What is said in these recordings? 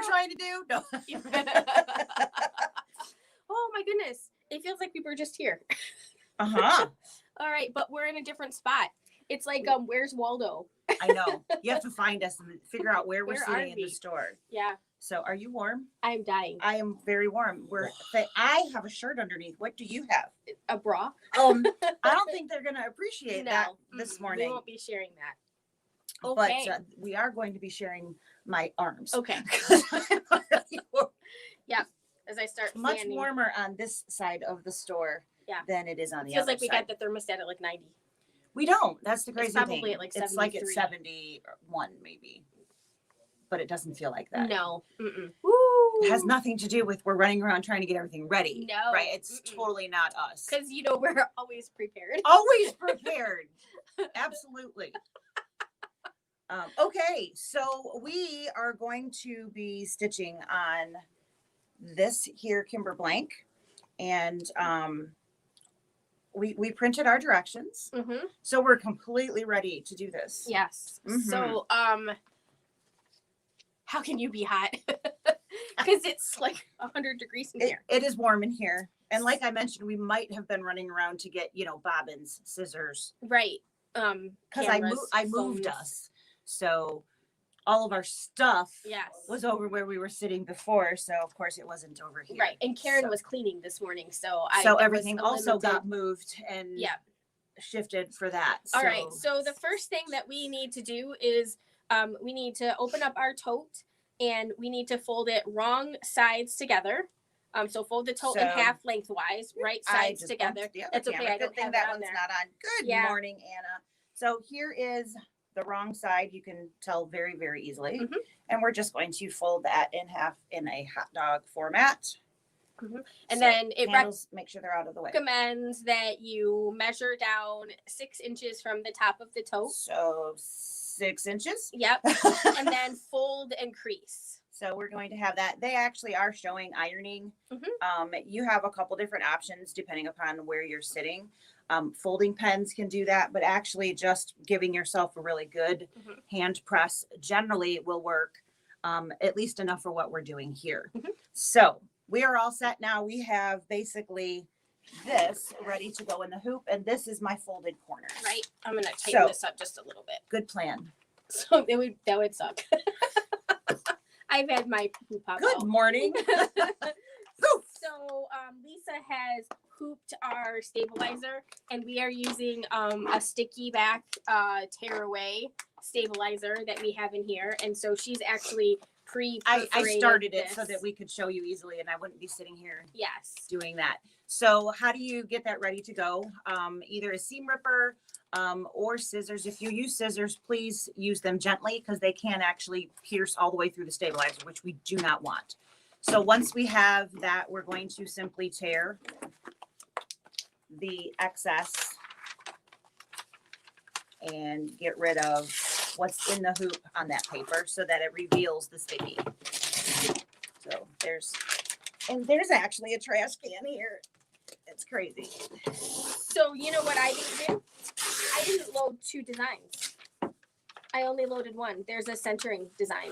we're trying to do? No. Oh my goodness. It feels like we were just here. Uh-huh. All right, but we're in a different spot. It's like, where's Waldo? I know. You have to find us and figure out where we're Where sitting in the store. Yeah. So are you warm? I'm dying. I am very warm. I have a shirt underneath. What do you have? A bra? I don't think they're going to appreciate that this morning. We won't be sharing that. Okay. But we are going to be sharing my arms. Okay. Yeah. As I start much standing. warmer on this side of the store than it is on the other side. Feels like we got the thermostat at like 90. We don't. That's the crazy it's probably thing. At like 73. It's like it's 71 maybe. But it doesn't feel like that. No. Mm-mm. It has nothing to do with we're running around trying to get everything ready. No. Right? It's totally not us. Because, we're always prepared. Always prepared. Absolutely. Okay. So we are going to be stitching on this here Kimber blank. And we printed our directions. Mm-hmm. So we're completely ready to do this. Yes. Mm-hmm. So, how can you be hot? Because it's like 100 degrees in here. It is warm in here. And like I mentioned, we might have been running around to get, bobbins, scissors. Right. Because I moved us. So all of our stuff was over where we were sitting before. So of course it wasn't over here. Right. And Karen was cleaning this morning. So everything also got moved and shifted for that. All right. So the first thing that we need to do is we need to open up our tote and we need to fold it wrong sides together. So fold the tote in half lengthwise, right sides together. That's okay. I don't think that one's not on. Good morning, Anna. So here is the wrong side. You can tell very, very easily. Mm-hmm. And we're just going to fold that in half in a hot dog format. Mm-hmm. And then it make sure they're out of the way. Recommends that you measure down 6 inches from the top of the tote. So 6 inches. Yep. And then fold and crease. So we're going to have that. They actually are showing ironing. Mm-hmm. You have a couple different options depending upon where you're sitting. Folding pens can do that, but actually just giving yourself a really good hand press generally will work, at least enough for what we're doing here. Mm-hmm. So we are all set now. We have basically this ready to go in the hoop, and this is my folded corner. Right. I'm going to tighten this up just a little bit. Good plan. So that would suck. I've had my hoop pop Good morning. So Lisa has hooped our stabilizer, and we are using a sticky back tear away stabilizer that we have in here. And so she's actually I started it so that we could show you easily, and I wouldn't be sitting here doing that. So how do you get that ready to go? Either a seam ripper or scissors. If you use scissors, please use them gently because they can actually pierce all the way through the stabilizer, which we do not want. So once we have that, we're going to simply tear the excess and get rid of what's in the hoop on that paper so that it reveals the sticky. So there's actually a trash can here. It's crazy. So you know what I didn't do? I didn't load 2 designs. I only loaded 1. There's a centering design.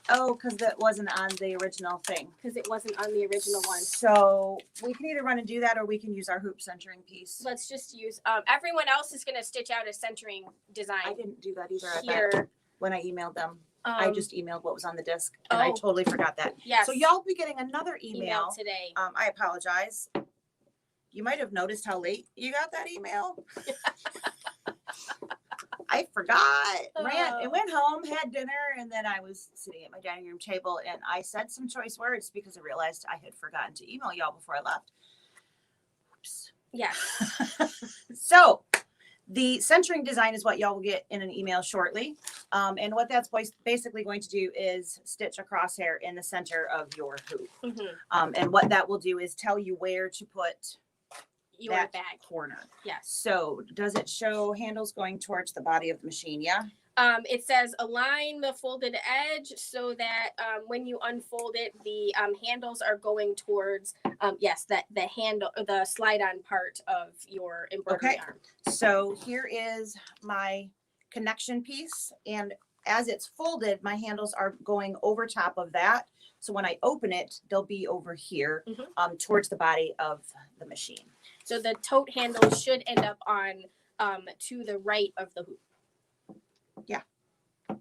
Oh, because that wasn't on the original thing. Because it wasn't on the original one. So we can either run and do that, or we can use our hoop centering piece. Let's just use. Everyone else is going to stitch out a centering design. I didn't do that either. Here. When I emailed them, I just emailed what was on the disc, and Oh. I totally forgot that. Yes. So y'all will be getting another email today. I apologize. You might have noticed how late you got that email. I forgot. Ran and went home, had dinner, and then I was sitting at my dining room table, and I said some choice words because I realized I had forgotten to email y'all before I left. Oops. Yeah. So the centering design is what y'all will get in an email shortly. And what that's basically going to do is stitch a crosshair in the center of your hoop. Mm-hmm. And what that will do is tell you where to put your that bag corner. Yes. So does it show handles going towards the body of the machine? Yeah. It says align the folded edge so that when you unfold it, the handles are going towards the handle, the slide-on part of your embroidery arm. So here is my connection piece, and as it's folded, my handles are going over top of that. So when I open it, they'll be over here, Mhm. towards the body of the machine. So the tote handle should end up on to the right of the hoop. Yeah.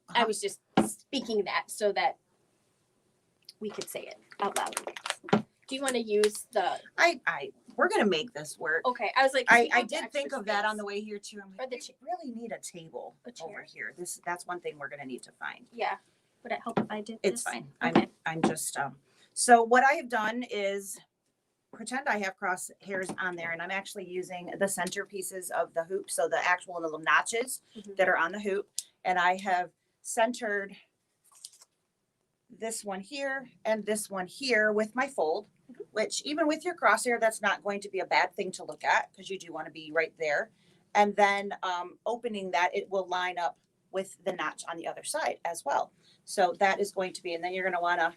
I was just speaking that so that we could say it out loud. Do you want to use the? We're gonna make this work. Okay, I was like, 'cause we I have the did think extra of that on space. the way here too. I'm Or like, the we really need a table a chair. over here. That's one thing we're gonna need to find. Yeah. Would it help if I did It's this? fine. Okay. I'm just so what I have done is pretend I have crosshairs on there, and I'm actually using the center pieces of the hoop, so the actual little notches Mhm. that are on the hoop, and I have centered this one here and this one here with my fold, which even with your crosshair, that's not going to be a bad thing to look at because you do want to be right there. And then opening that, it will line up with the notch on the other side as well. So that is going to be, and then you're going to want to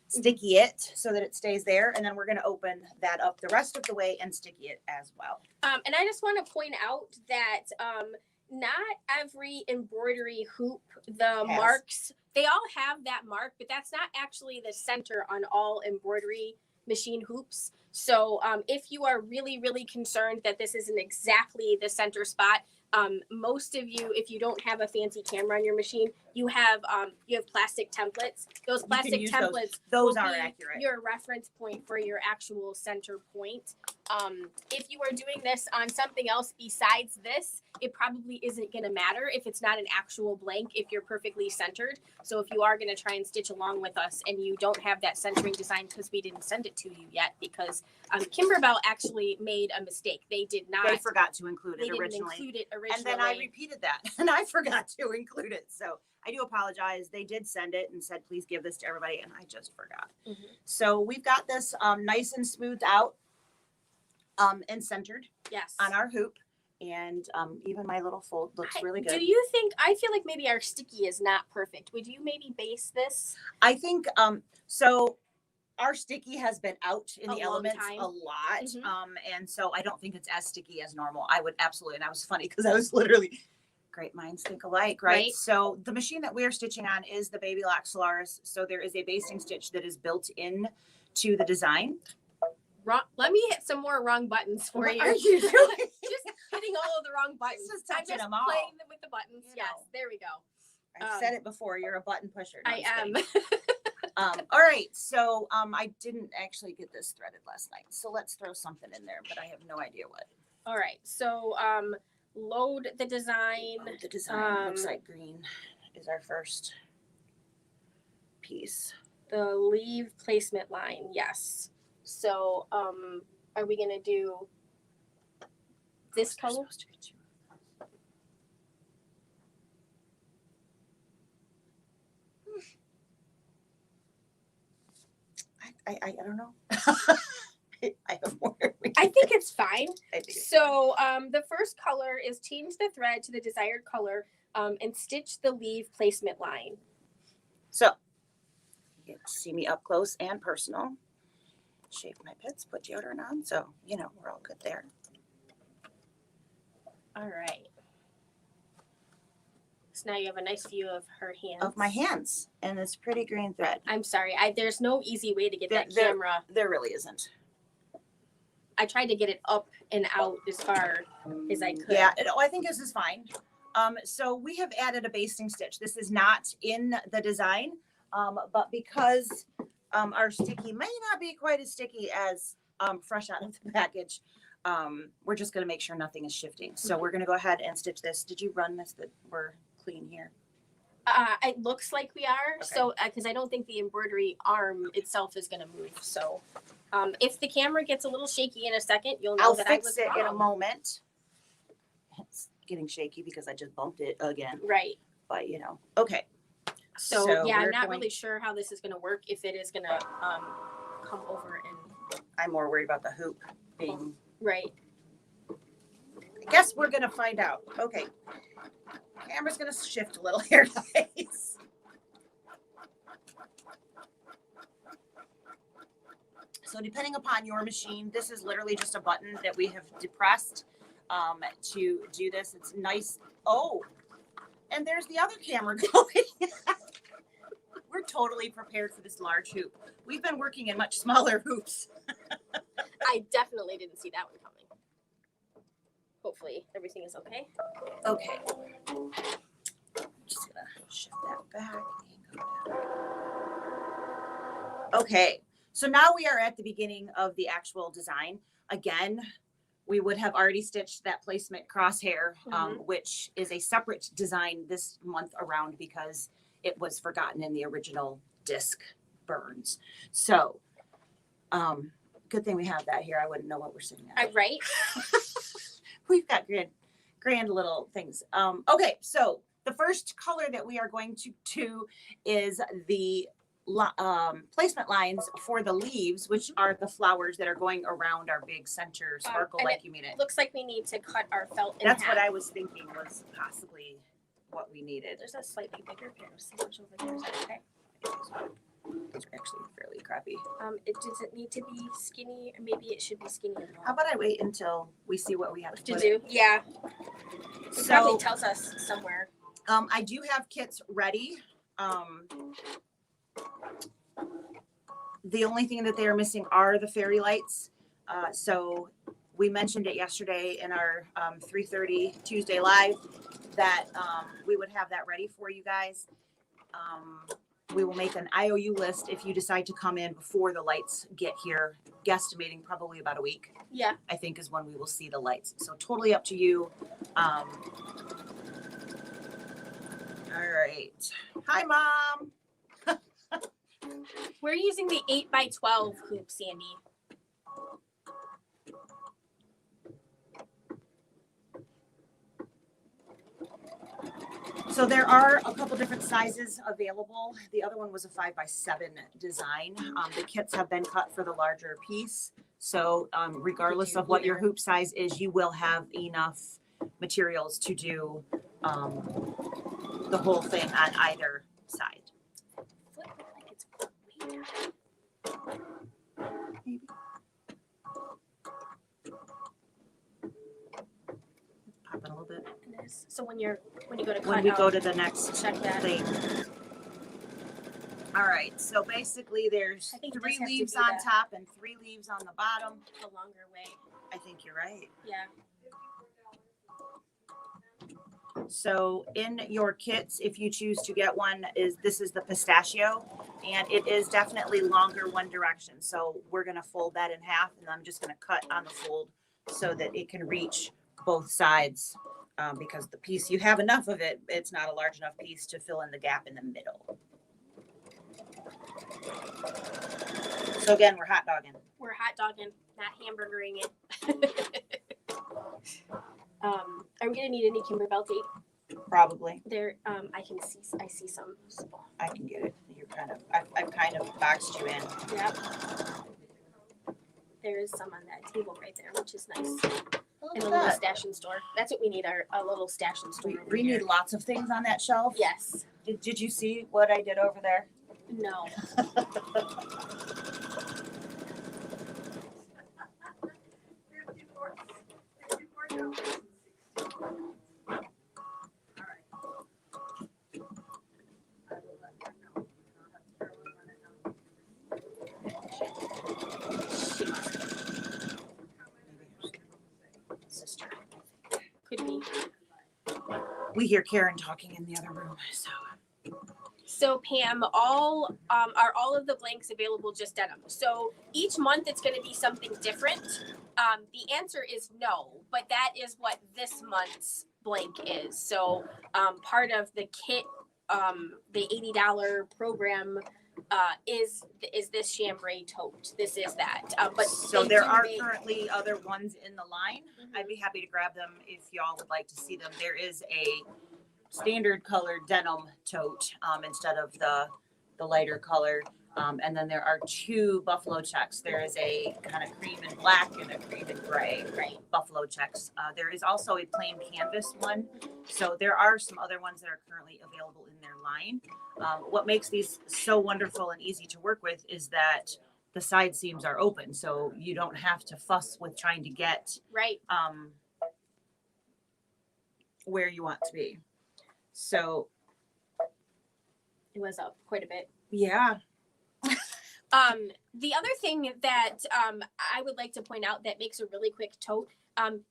sticky it so that it stays there. And then we're going to open that up the rest of the way and sticky it as well. And I just want to point out that not every embroidery hoop, the marks, they all have that mark, but that's not actually the center on all embroidery machine hoops. So if you are really, really concerned that this isn't exactly the center spot, most of you, if you don't have a fancy camera on your machine, you have plastic templates. Those plastic templates those will are be accurate. your reference point for your actual center point. If you are doing this on something else besides this, it probably isn't going to matter if it's not an actual blank, if you're perfectly centered. So if you are going to try and stitch along with us and you don't have that centering design because we didn't send it to you yet, because Kimberbell actually made a mistake. They did not. They forgot to include it They didn't originally. include it originally. And then I repeated that and I forgot to include it. So I do apologize. They did send it and said, please give this to everybody. And I just forgot. Mm-hmm. So we've got this nice and smoothed out and centered on our hoop. And even my little fold looks really good. Do you think, I feel like maybe our sticky is not perfect. Would you maybe base this? I think, so our sticky has been out in the elements time. a lot. Mm-hmm. And so I don't think it's as sticky as normal. I would absolutely, and that was funny because I was literally, great minds think alike, right? So the machine that we are stitching on is the Baby Lock Solaris. So there is a basting stitch that is built in to the design. Let me hit some more wrong buttons for you. Are you doing? Just hitting all of the wrong buttons. I'm just playing with the buttons. You know. There we go. I've said it before. You're a button pusher. No, I am. All right. So I didn't actually get this threaded last night. So let's throw something in there, but I have no idea what. All right. So load the design. The design looks like green is our first piece. The leave placement line. Yes. So are we going to do this color? I don't know. I have more. I think it's fine. I think so the first color is change the thread to the desired color and stitch the leave placement line. So you get to see me up close and personal. Shave my pits, put deodorant on. So, we're all good there. All right. So now you have a nice view of her hands. Of my hands. And this pretty green thread. I'm sorry. There's no easy way to get that camera. There really isn't. I tried to get it up and out as far as I could. Yeah, I think this is fine. So we have added a basting stitch. This is not in the design, but because our sticky may not be quite as sticky as fresh out of the package, we're just going to make sure nothing is shifting. So we're going to go ahead and stitch this. Did you run this that we're clean here? It looks like we are. Okay. So because I don't think the embroidery arm itself is going to move. So if the camera gets a little shaky in a second, you'll know that I was wrong. I'll fix it in a moment. It's getting shaky because I just bumped it again. Right. But okay. So yeah, I'm not really sure how this is going to work. If it is going to come over and. I'm more worried about the hoop being. Right. I guess we're going to find out. Okay. Camera's going to shift a little here, guys. So depending upon your machine, this is literally just a button that we have depressed to do this. It's nice. Oh, and there's the other camera going. we're totally prepared for this large hoop. We've been working in much smaller hoops. I definitely didn't see that one coming. Hopefully everything is okay. Okay. Just gonna shift that back and go down. Okay, so now we are at the beginning of the actual design. Again, we would have already stitched that placement crosshair, which is a separate design this month around because it was forgotten in the original disc burns. So, good thing we have that here. I wouldn't know what we're sitting at. Right? We've got grand little things. Okay, so the first color that we are going to do is the placement lines for the leaves, which are the flowers that are going around our big center sparkle like you made it. Looks like we need to cut our felt in That's half. what I was thinking was possibly what we needed. There's a slightly bigger pair of scissors over there. Is that okay? These are actually fairly crappy. Does it need to be skinny? Or maybe it should be skinny as well. How about I wait until we see what we have to do? Yeah. It probably tells us somewhere. I do have kits ready. The only thing that they are missing are the fairy lights. So we mentioned it yesterday in our 3:30 Tuesday live that we would have that ready for you guys. We will make an IOU list if you decide to come in before the lights get here, guesstimating probably about a week. Yeah. I think is when we will see the lights. So totally up to you. All right. Hi, Mom. We're using the 8x12 hoop, Sandy. So there are a couple different sizes available. The other one was a 5x7 design. The kits have been cut for the larger piece. So regardless of what your hoop size is, you will have enough materials to do the whole thing on either side. Maybe. Pop it a little bit. It is. So when you go to cut, When we go to the next check that. thing. All right. So basically, there's 3 leaves on top and 3 leaves on the bottom. The longer way. I think you're right. Yeah. So in your kits, if you choose to get one, this is the pistachio, and it is definitely longer one direction. So we're going to fold that in half, and I'm just going to cut on the fold so that it can reach both sides, because the piece, you have enough of it, it's not a large enough piece to fill in the gap in the middle. So again, we're hot dogging. We're hot dogging, not hamburgering it. Are we gonna need any Kimberbell tape? Probably. There, I see some. I can get it. I've kind of boxed you in. Yep. There is some on that table right there, which is nice. In a little stash and store. That's what we need, a little stash and store. We need lots of things on that shelf. Yes. Did you see what I did over there? No. Sister. Could be. We hear Karen talking in the other room, so. So Pam, are all of the blanks available just denim? So each month it's going to be something different. The answer is no, but that is what this month's blank is. So part of the kit, the $80 program is this chambray tote. This is that. But so there are currently other ones in the line. Mm-hmm. I'd be happy to grab them if y'all would like to see them. There is a standard colored denim tote instead of the lighter color. And then there are 2 buffalo checks. There is a kind of cream and black and a cream and gray buffalo checks. There is also a plain canvas one. So there are some other ones that are currently available in their line. What makes these so wonderful and easy to work with is that the side seams are open. So you don't have to fuss with trying to get where you want to be. So it was up quite a bit. Yeah. The other thing that I would like to point out that makes a really quick tote,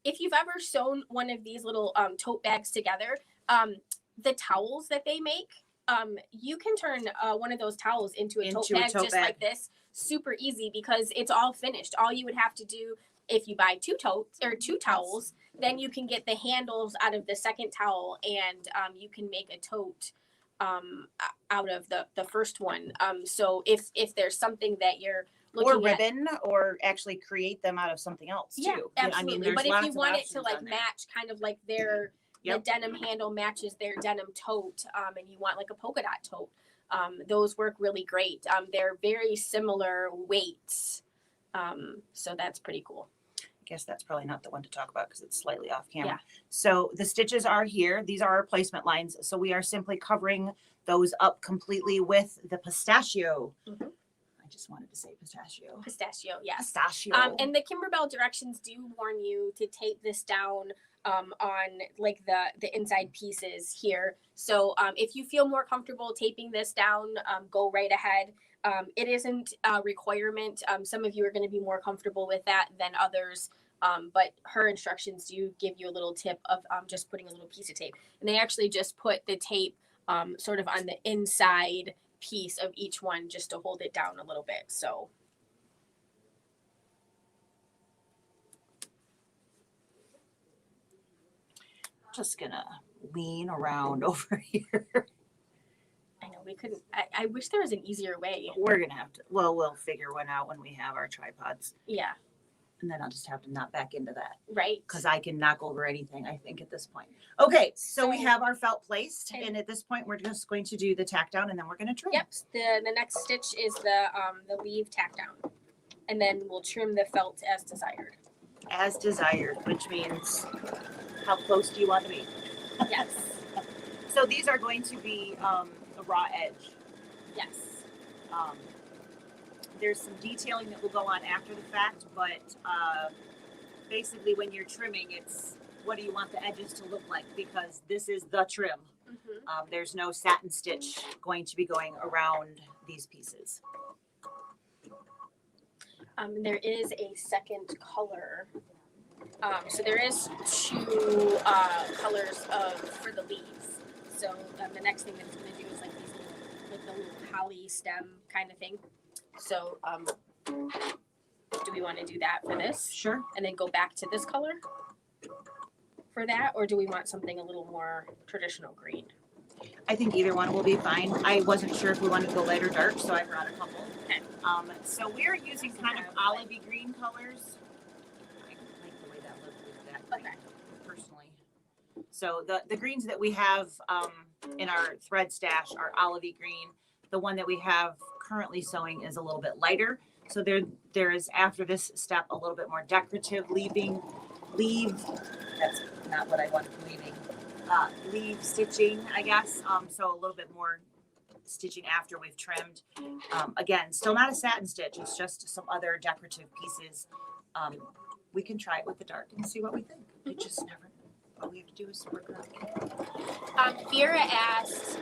if you've ever sewn one of these little tote bags together, the towels that they make, you can turn one of those towels into a tote bag just like this, super easy because it's all finished. All you would have to do if you buy two totes or two towels, then you can get the handles out of the second towel and you can make a tote out of the first one. So if there's something that you're looking or ribbon or actually create them out of something else too. Absolutely. But if you want it to like match kind of like their the denim handle matches their denim tote, and you want like a polka dot tote, those work really great. They're very similar weights. So that's pretty cool. I guess that's probably not the one to talk about because it's slightly off camera. So the stitches are here. These are our placement lines. So we are simply covering those up completely with the pistachio. I just wanted to say pistachio. Pistachio, yes. Pistachio. And the Kimberbell directions do warn you to tape this down on like the inside pieces here. So if you feel more comfortable taping this down, go right ahead. It isn't a requirement. Some of you are going to be more comfortable with that than others. But her instructions do give you a little tip of just putting a little piece of tape. And they actually just put the tape sort of on the inside piece of each one just to hold it down a little bit. So just gonna lean around over here. I know we couldn't. I wish there was an easier way. We're gonna have to. Well, we'll figure one out when we have our tripods. Yeah. And then I'll just have to knot back into that. Right. Because I can knock over anything, I think, at this point. Okay, so we have our felt placed, and at this point, we're just going to do the tack down, and then we're going to trim. Yep. The next stitch is the leave tack down, and then we'll trim the felt as desired. As desired, which means how close do you want to be? Yes. So these are going to be a raw edge. Yes. There's some detailing that will go on after the fact, but basically when you're trimming, it's what do you want the edges to look like, because this is the trim. There's no satin stitch going to be going around these pieces. There is a second color. So there is two colors for the leaves. So the next thing that it's going to do is like these little, the little holly stem kind of thing. So do we want to do that for this? Sure. And then go back to this color for that? Or do we want something a little more traditional green? I think either one will be fine. I wasn't sure if we wanted to go light or dark, so I brought a couple. Okay. So we're using kind of olivey green colors. I like the way that looks with that green, personally. So the greens that we have in our thread stash are olivey green. The one that we have currently sewing is a little bit lighter. So there is, after this step, a little bit more decorative leave. That's not what I wanted, leave stitching, I guess. So a little bit more stitching after we've trimmed. Again, still not a satin stitch. It's just some other decorative pieces. We can try it with the dark and see what we think. We just never, all we have to do is work around. Vera asked,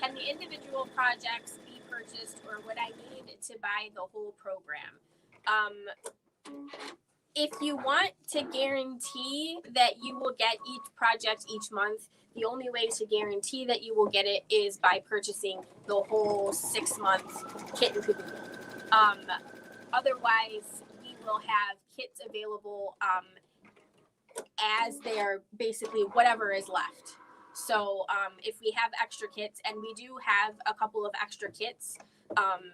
can the individual projects be purchased, or would I need to buy the whole program? If you want to guarantee that you will get each project each month, the only way to guarantee that you will get it is by purchasing the whole 6-month kit and caboodle. Otherwise, we will have kits available as they are basically whatever is left. So if we have extra kits, and we do have a couple of extra kits,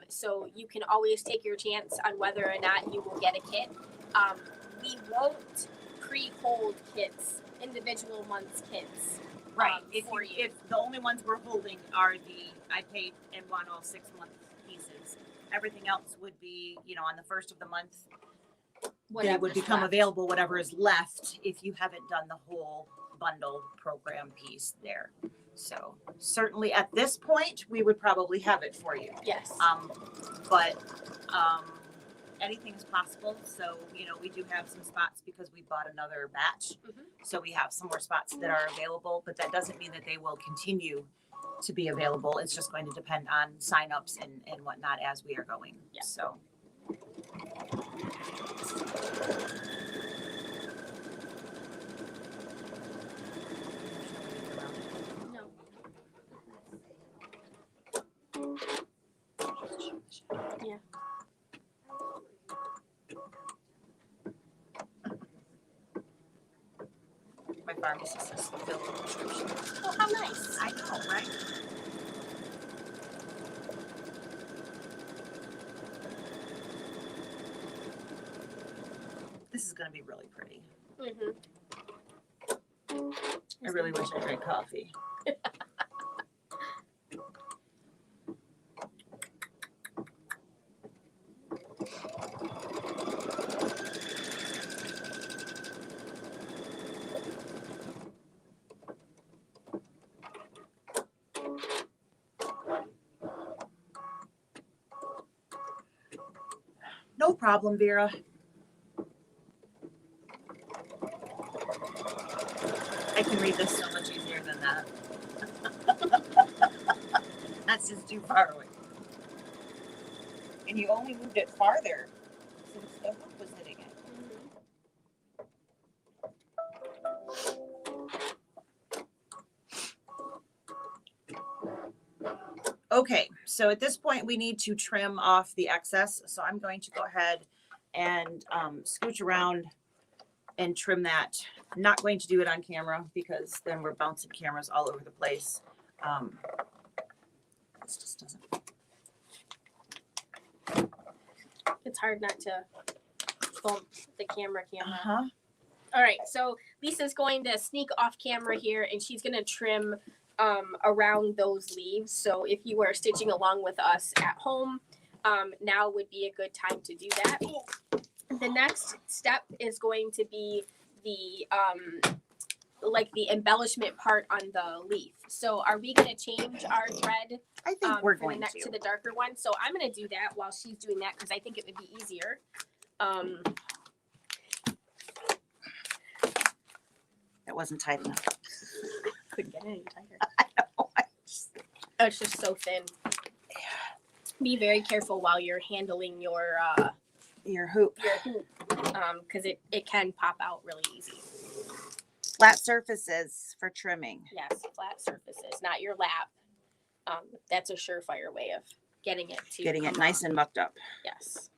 so you can always take your chance on whether or not you will get a kit. We won't pre-hold kits, individual months kits. Right. If the only ones we're holding are I paid and want all 6-month pieces. Everything else would be, on the first of the month, they would become available, whatever is left, if you haven't done the whole bundle program piece there. So certainly at this point, we would probably have it for you. Yes. But anything is possible. So, you know, we do have some spots because we bought another batch. So we have some more spots that are available, but that doesn't mean that they will continue to be available. It's just going to depend on signups and whatnot as we are going. Yeah. So. No. Yeah. My pharmacist has filled the prescription. Oh, how nice. I know, right? This is going to be really pretty. I really wish I drank coffee. No problem, Vera. I can read this so much easier than that. That's just too far away. And you only moved it farther since the hook was hitting it. Okay, so at this point we need to trim off the excess. So I'm going to go ahead and scooch around and trim that. I'm not going to do it on camera because then we're bouncing cameras all over the place. This just doesn't. It's hard not to bump the camera. Uh-huh. All right, so Lisa's going to sneak off camera here, and she's going to trim around those leaves. So if you are stitching along with us at home, now would be a good time to do that. The next step is going to be the like the embellishment part on the leaf. So are we going to change our thread? I think we're going to the darker one. So I'm going to do that while she's doing that because I think it would be easier. That wasn't tight enough. Couldn't get it any tighter. I know. Oh, it's just so thin. Be very careful while you're handling your hoop. Because it can pop out really easy. Flat surfaces for trimming. Yes, flat surfaces, not your lap. That's a surefire way of getting it Nice and mucked up. Yes.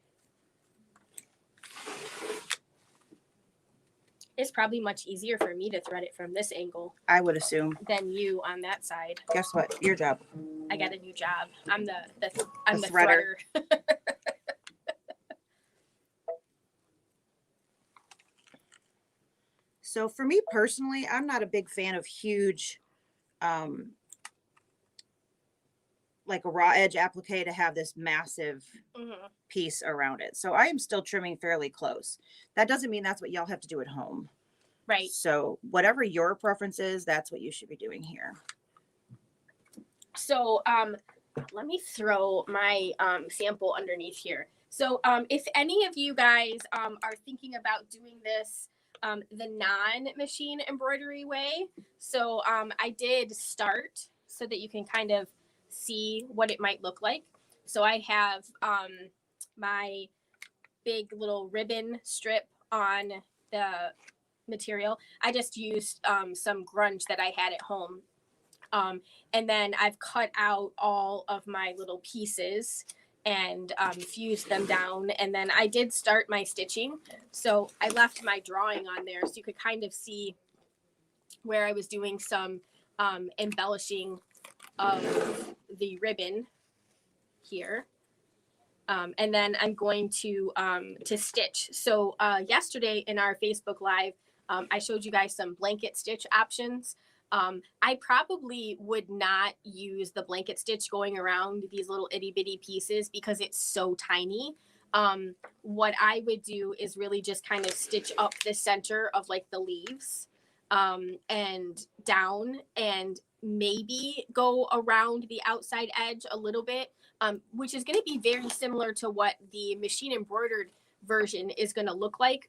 It's probably much easier for me to thread it from this angle. I would assume. Than you on that side. Guess what? Your job. I got a new job. I'm the threader. So for me personally, I'm not a big fan of huge, like a raw edge applique to have this massive piece around it. So I am still trimming fairly close. That doesn't mean that's what y'all have to do at home. Right. So whatever your preference is, that's what you should be doing here. So let me throw my sample underneath here. So if any of you guys are thinking about doing this the non-machine embroidery way, so I did start so that you can kind of see what it might look like. So I have my big little ribbon strip on the material. I just used some grunge that I had at home. And then I've cut out all of my little pieces and fused them down. And then I did start my stitching. So I left my drawing on there so you could kind of see where I was doing some embellishing of the ribbon here. And then I'm going to stitch. So yesterday in our Facebook Live, I showed you guys some blanket stitch options. I probably would not use the blanket stitch going around these little itty bitty pieces because it's so tiny. What I would do is really just kind of stitch up the center of like the leaves and down and maybe go around the outside edge a little bit, which is going to be very similar to what the machine embroidered version is going to look like.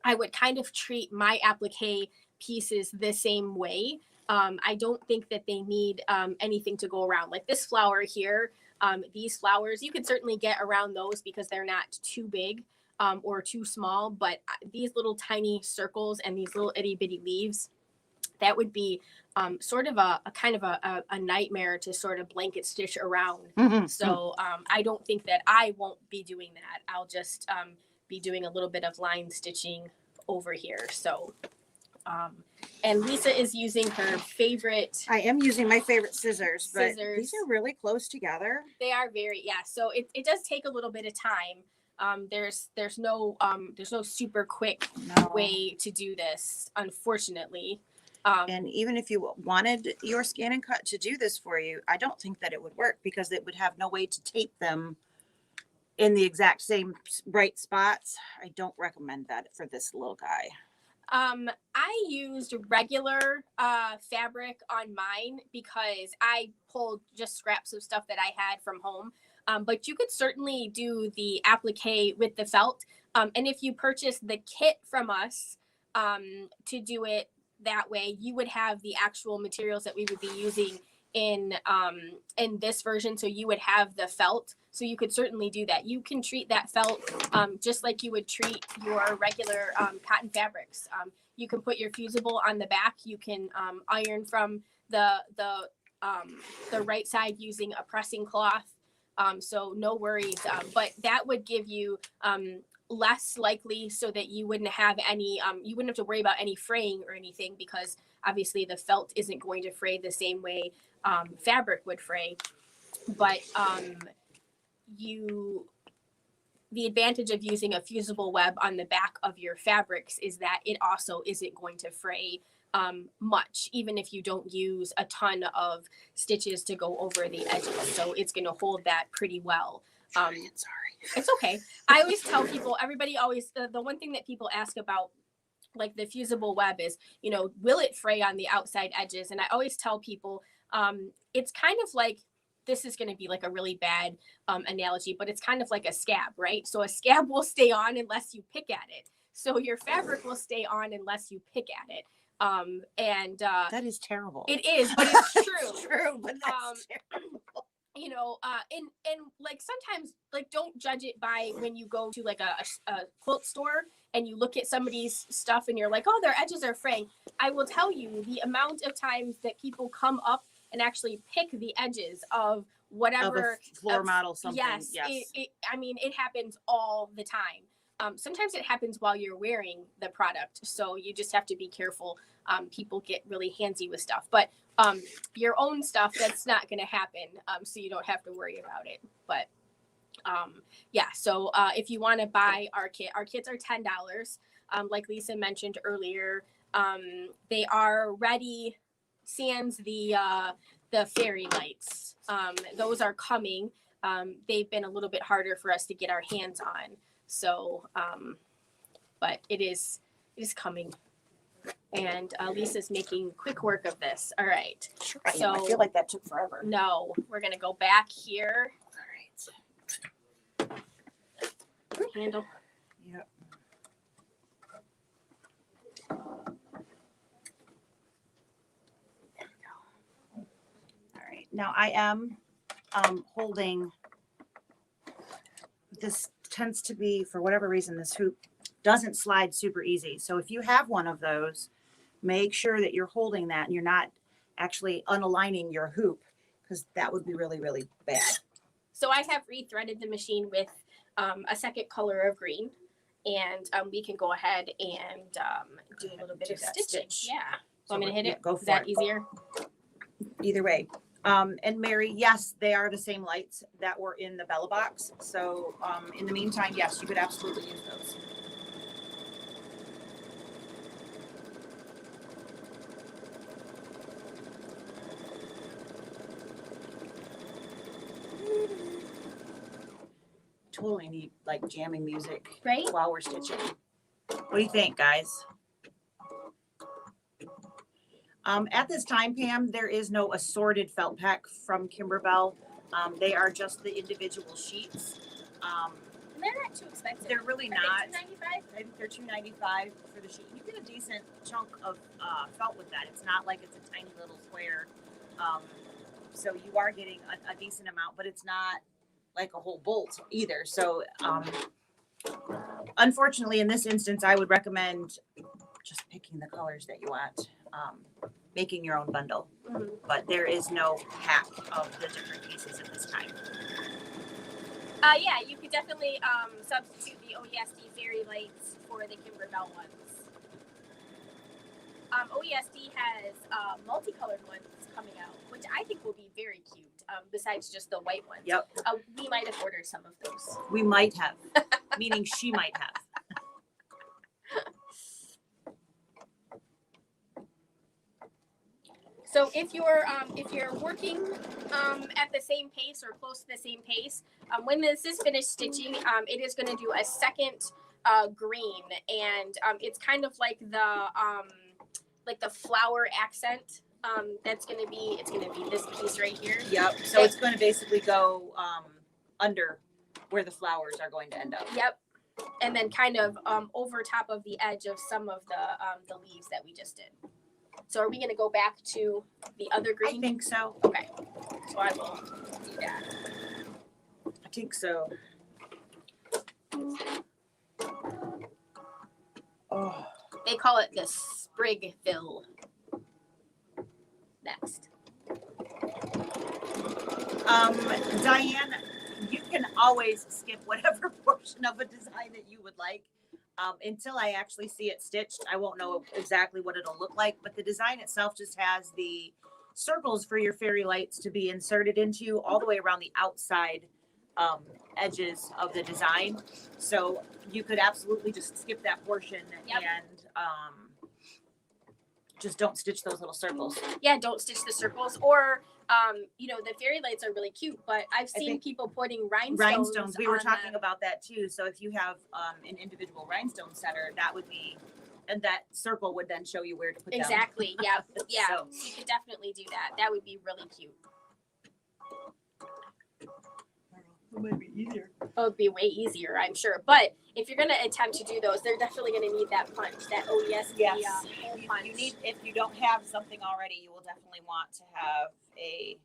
I would kind of treat my applique pieces the same way. I don't think that they need anything to go around. Like this flower here, these flowers, you can certainly get around those because they're not too big or too small. But these little tiny circles and these little itty bitty leaves, that would be sort of a kind of a nightmare to sort of blanket stitch around. So I don't think that I won't be doing that. I'll just be doing a little bit of line stitching over here. So and Lisa is using her favorite. I am using my favorite scissors, but these are really close together. They are very, yeah. So it does take a little bit of time. There's no super quick way to do this, unfortunately. And even if you wanted your scan and cut to do this for you, I don't think that it would work because it would have no way to tape them in the exact same right spots. I don't recommend that for this little guy. I used regular fabric on mine because I pulled just scraps of stuff that I had from home. But you could certainly do the applique with the felt. And if you purchase the kit from us to do it that way, you would have the actual materials that we would be using in this version. So you would have the felt. So you could certainly do that. You can treat that felt just like you would treat your regular cotton fabrics. You can put your fusible on the back. You can iron from the right side using a pressing cloth. So no worries. But that would give you less likely so that you wouldn't have any, you wouldn't have to worry about any fraying or anything because obviously the felt isn't going to fray the same way fabric would fray. But the advantage of using a fusible web on the back of your fabrics is that it also isn't going to fray much, even if you don't use a ton of stitches to go over the edges. So it's going to hold that pretty well. Sorry. It's okay. I always tell people, everybody always, the one thing that people ask about like the fusible web is, you know, will it fray on the outside edges? And I always tell people, it's kind of like, this is going to be like a really bad analogy, but it's kind of like a scab, right? So a scab will stay on unless you pick at it. So your fabric will stay on unless you pick at it. And that is terrible. It is, but it's true. It's true, but that's terrible. You know, and like sometimes like don't judge it by when you go to like a quilt store and you look at somebody's stuff and you're like, oh, their edges are fraying. I will tell you the amount of times that people come up and actually pick the edges of whatever of a floor model something. Yes. I mean, it happens all the time. Sometimes it happens while you're wearing the product. So you just have to be careful. People get really handsy with stuff, but your own stuff, that's not going to happen. So you don't have to worry about it. But yeah, so if you want to buy our kits are $10. Like Lisa mentioned earlier, they are ready sans the fairy lights. Those are coming. They've been a little bit harder for us to get our hands on. So, but it is coming. And Lisa's making quick work of this. All right. Sure, so I feel like that took forever. No, we're gonna go back here. All right. Handle. Yep. There we go. All right. Now I am holding. This tends to be, for whatever reason, this hoop doesn't slide super easy. So if you have one of those, make sure that you're holding that and you're not actually unaligning your hoop, because that would be really, really bad. So I have rethreaded the machine with a second color of green, and we can go ahead and do a little bit of stitching. Yeah. So I'm going to hit it. Go for Is that it. easier? Either way. And Mary, yes, they are the same lights that were in the Bella box. So in the meantime, yes, you could absolutely use those. Totally need like jamming music, right, while we're stitching. What do you think, guys? At this time, Pam, there is no assorted felt pack from Kimberbell. They are just the individual sheets. And they're not too expensive. They're really Are not. they $2.95? I think they're $2.95 for the sheet. You get a decent chunk of felt with that. It's not like it's a tiny little square. So you are getting a decent amount, but it's not like a whole bolt either. So unfortunately, in this instance, I would recommend just picking the colors that you want, making your own bundle. Mhm. But there is no pack of the different pieces at this time. Yeah, you could definitely substitute the OESD fairy lights for the Kimberbell ones. OESD has multicolored ones coming out, which I think will be very cute, besides just the white ones. Yep. We might have ordered some of those. We might have, meaning she might have. So if you're working at the same pace or close to the same pace, when this is finished stitching, it is going to do a second green, and it's kind of like the flower accent. It's going to be this piece right here. Yep. So it's going to basically go under where the flowers are going to end up. Yep. And then kind of over top of the edge of some of the leaves that we just did. So are we going to go back to the other green? I think so. Okay. So I will do that. I think so. Oh. They call it the sprig fill. Next. Diane, you can always skip whatever portion of a design that you would like. Until I actually see it stitched, I won't know exactly what it'll look like, but the design itself just has the circles for your fairy lights to be inserted into all the way around the outside edges of the design. So you could absolutely just skip that portion. Yep. And just don't stitch those little circles. Yeah, don't stitch the circles. Or the fairy lights are really cute, but I've seen people putting rhinestones. We were talking about that too. So if you have an individual rhinestone setter, that would be, and that circle would then show you where to put them. Exactly. Yeah. Yeah. So You could definitely do that. That would be really cute. it might be easier. Oh, it'd be way easier, I'm sure. But if you're going to attempt to do those, they're definitely going to need that punch, that OESD hole punch. You need, if you don't have something already, you will definitely want to have a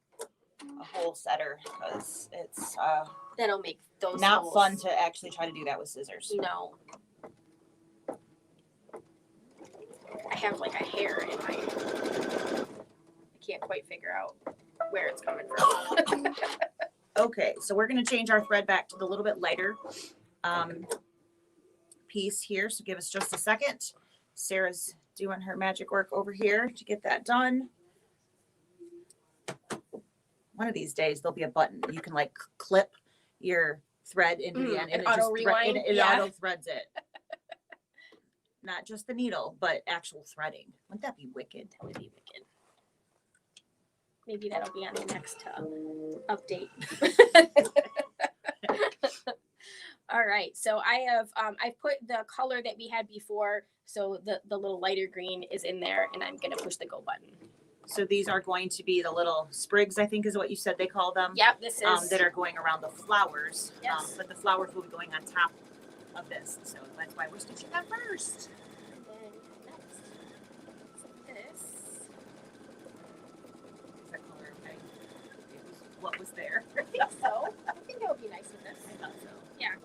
hole setter, because it's that'll make those not holes fun to actually try to do that with scissors. No. I have like a hair in my, I can't quite figure out where it's coming from. Okay, so we're going to change our thread back to the little bit lighter piece here. So give us just a second. Sarah's doing her magic work over here to get that done. One of these days there'll be a button you can like clip your thread into the end, and it auto just rewind. it auto threads it. Not just the needle, but actual threading. Wouldn't that be wicked? That would be wicked. Maybe that'll be on the next update. All right, so I have I put the color that we had before, so the little lighter green is in there, and I'm gonna push the go button. So these are going to be the little sprigs, I think is what you said they call them. Yep, this is that are going around the flowers. Yes. But the flowers will be going on top of this, so that's why we're stitching that first. And then next, so this. Is that color okay? It was what was there. I think so. I think that would be nice with this. I thought so. Yeah.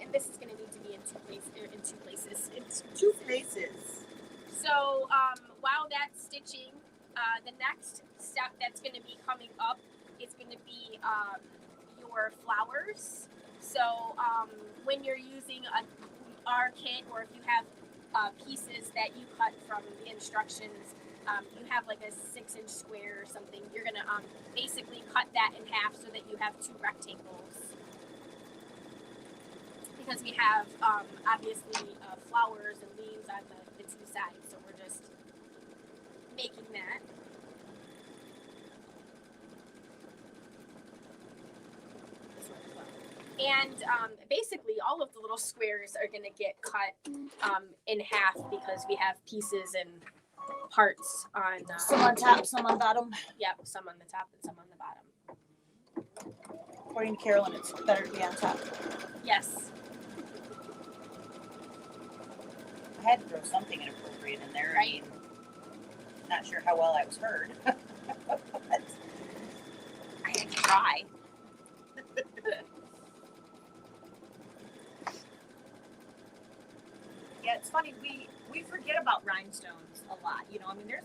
And this is going to need to be in two places. Two places. So while that's stitching, the next step that's going to be coming up is going to be your flowers. So when you're using our kit, or if you have pieces that you cut from the instructions, you have like a 6-inch square or something, you're going to basically cut that in half so that you have 2 rectangles. Because we have obviously flowers and leaves on the 2 sides, so we're just making that. And basically all of the little squares are going to get cut in half, because we have pieces and parts on Some on top, some on bottom. Yep, some on the top and some on the bottom. According to Carolyn, it's better to be on top. Yes. I had to throw something inappropriate in there. Right. I mean, not sure how well I was heard. But I had to try. Yeah, it's funny. We forget about rhinestones a lot. You know, I mean, there's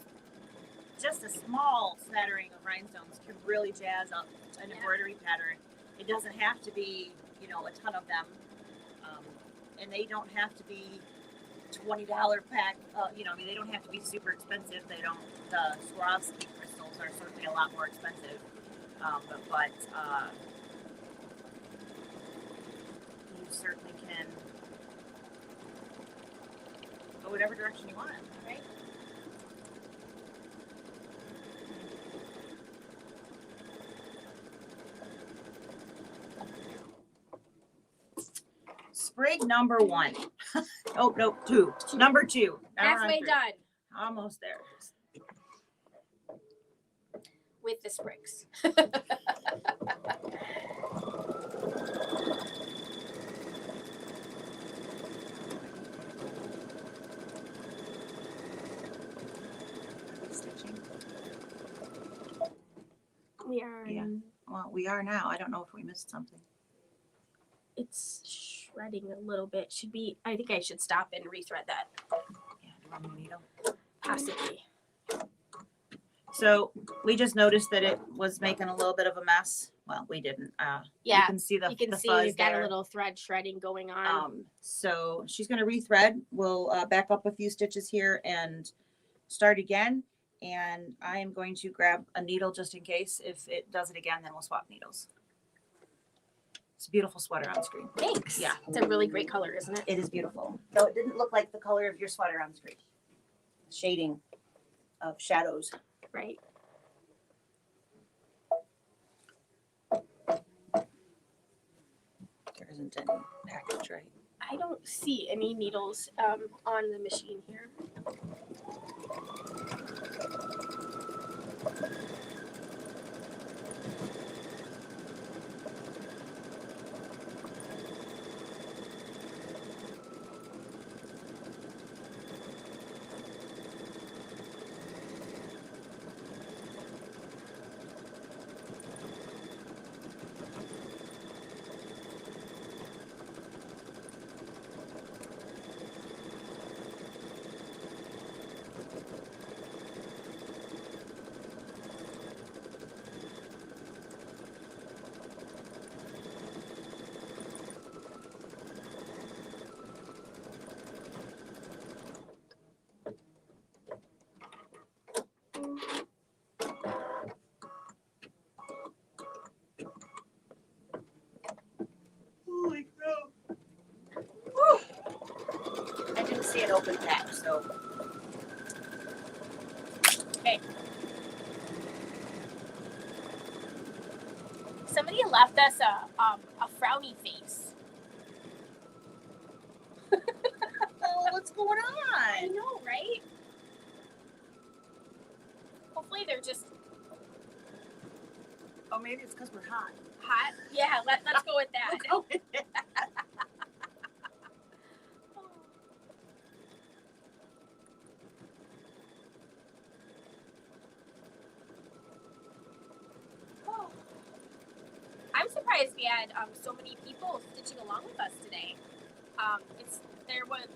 just a small smattering of rhinestones can really jazz up an embroidery pattern. It doesn't have to be, you know, a ton of them, and they don't have to be $20 pack. You know, I mean, they don't have to be super expensive. They don't. The Swarovski crystals are certainly a lot more expensive, but you certainly can go whatever direction you want, right? Sprig number 1. Oh, no, 2. Number 2. Now we're on Halfway 3. done Almost there. with the sprigs. Stitching. We are. Yeah. Well, we are now. I don't know if we missed something. It's shredding a little bit. Should be. I think I should stop and rethread that. Yeah, do you want me to needle? Possibly. So we just noticed that it was making a little bit of a mess. Well, we didn't. You Yeah. can see the You can the see fuzz we've got there. a little thread shredding going on. So she's going to rethread. We'll back up a few stitches here and start again. And I am going to grab a needle just in case. If it does it again, then we'll swap needles. It's a beautiful sweater on screen. Thanks. Yeah. It's a really great color, isn't it? It is beautiful. Though it didn't look like the color of your sweater on screen. Shading of shadows. Right. There isn't any package, right? I don't see any needles on the machine here. Holy cow. Whew. I didn't see an open pack, so. Okay. Somebody left us a frowny face. Oh, what's going I on? know, right? Hopefully they're just Oh, maybe it's because we're hot. hot. Yeah, let's go with that. We'll go with it. I'm surprised we had so many people stitching along with us today.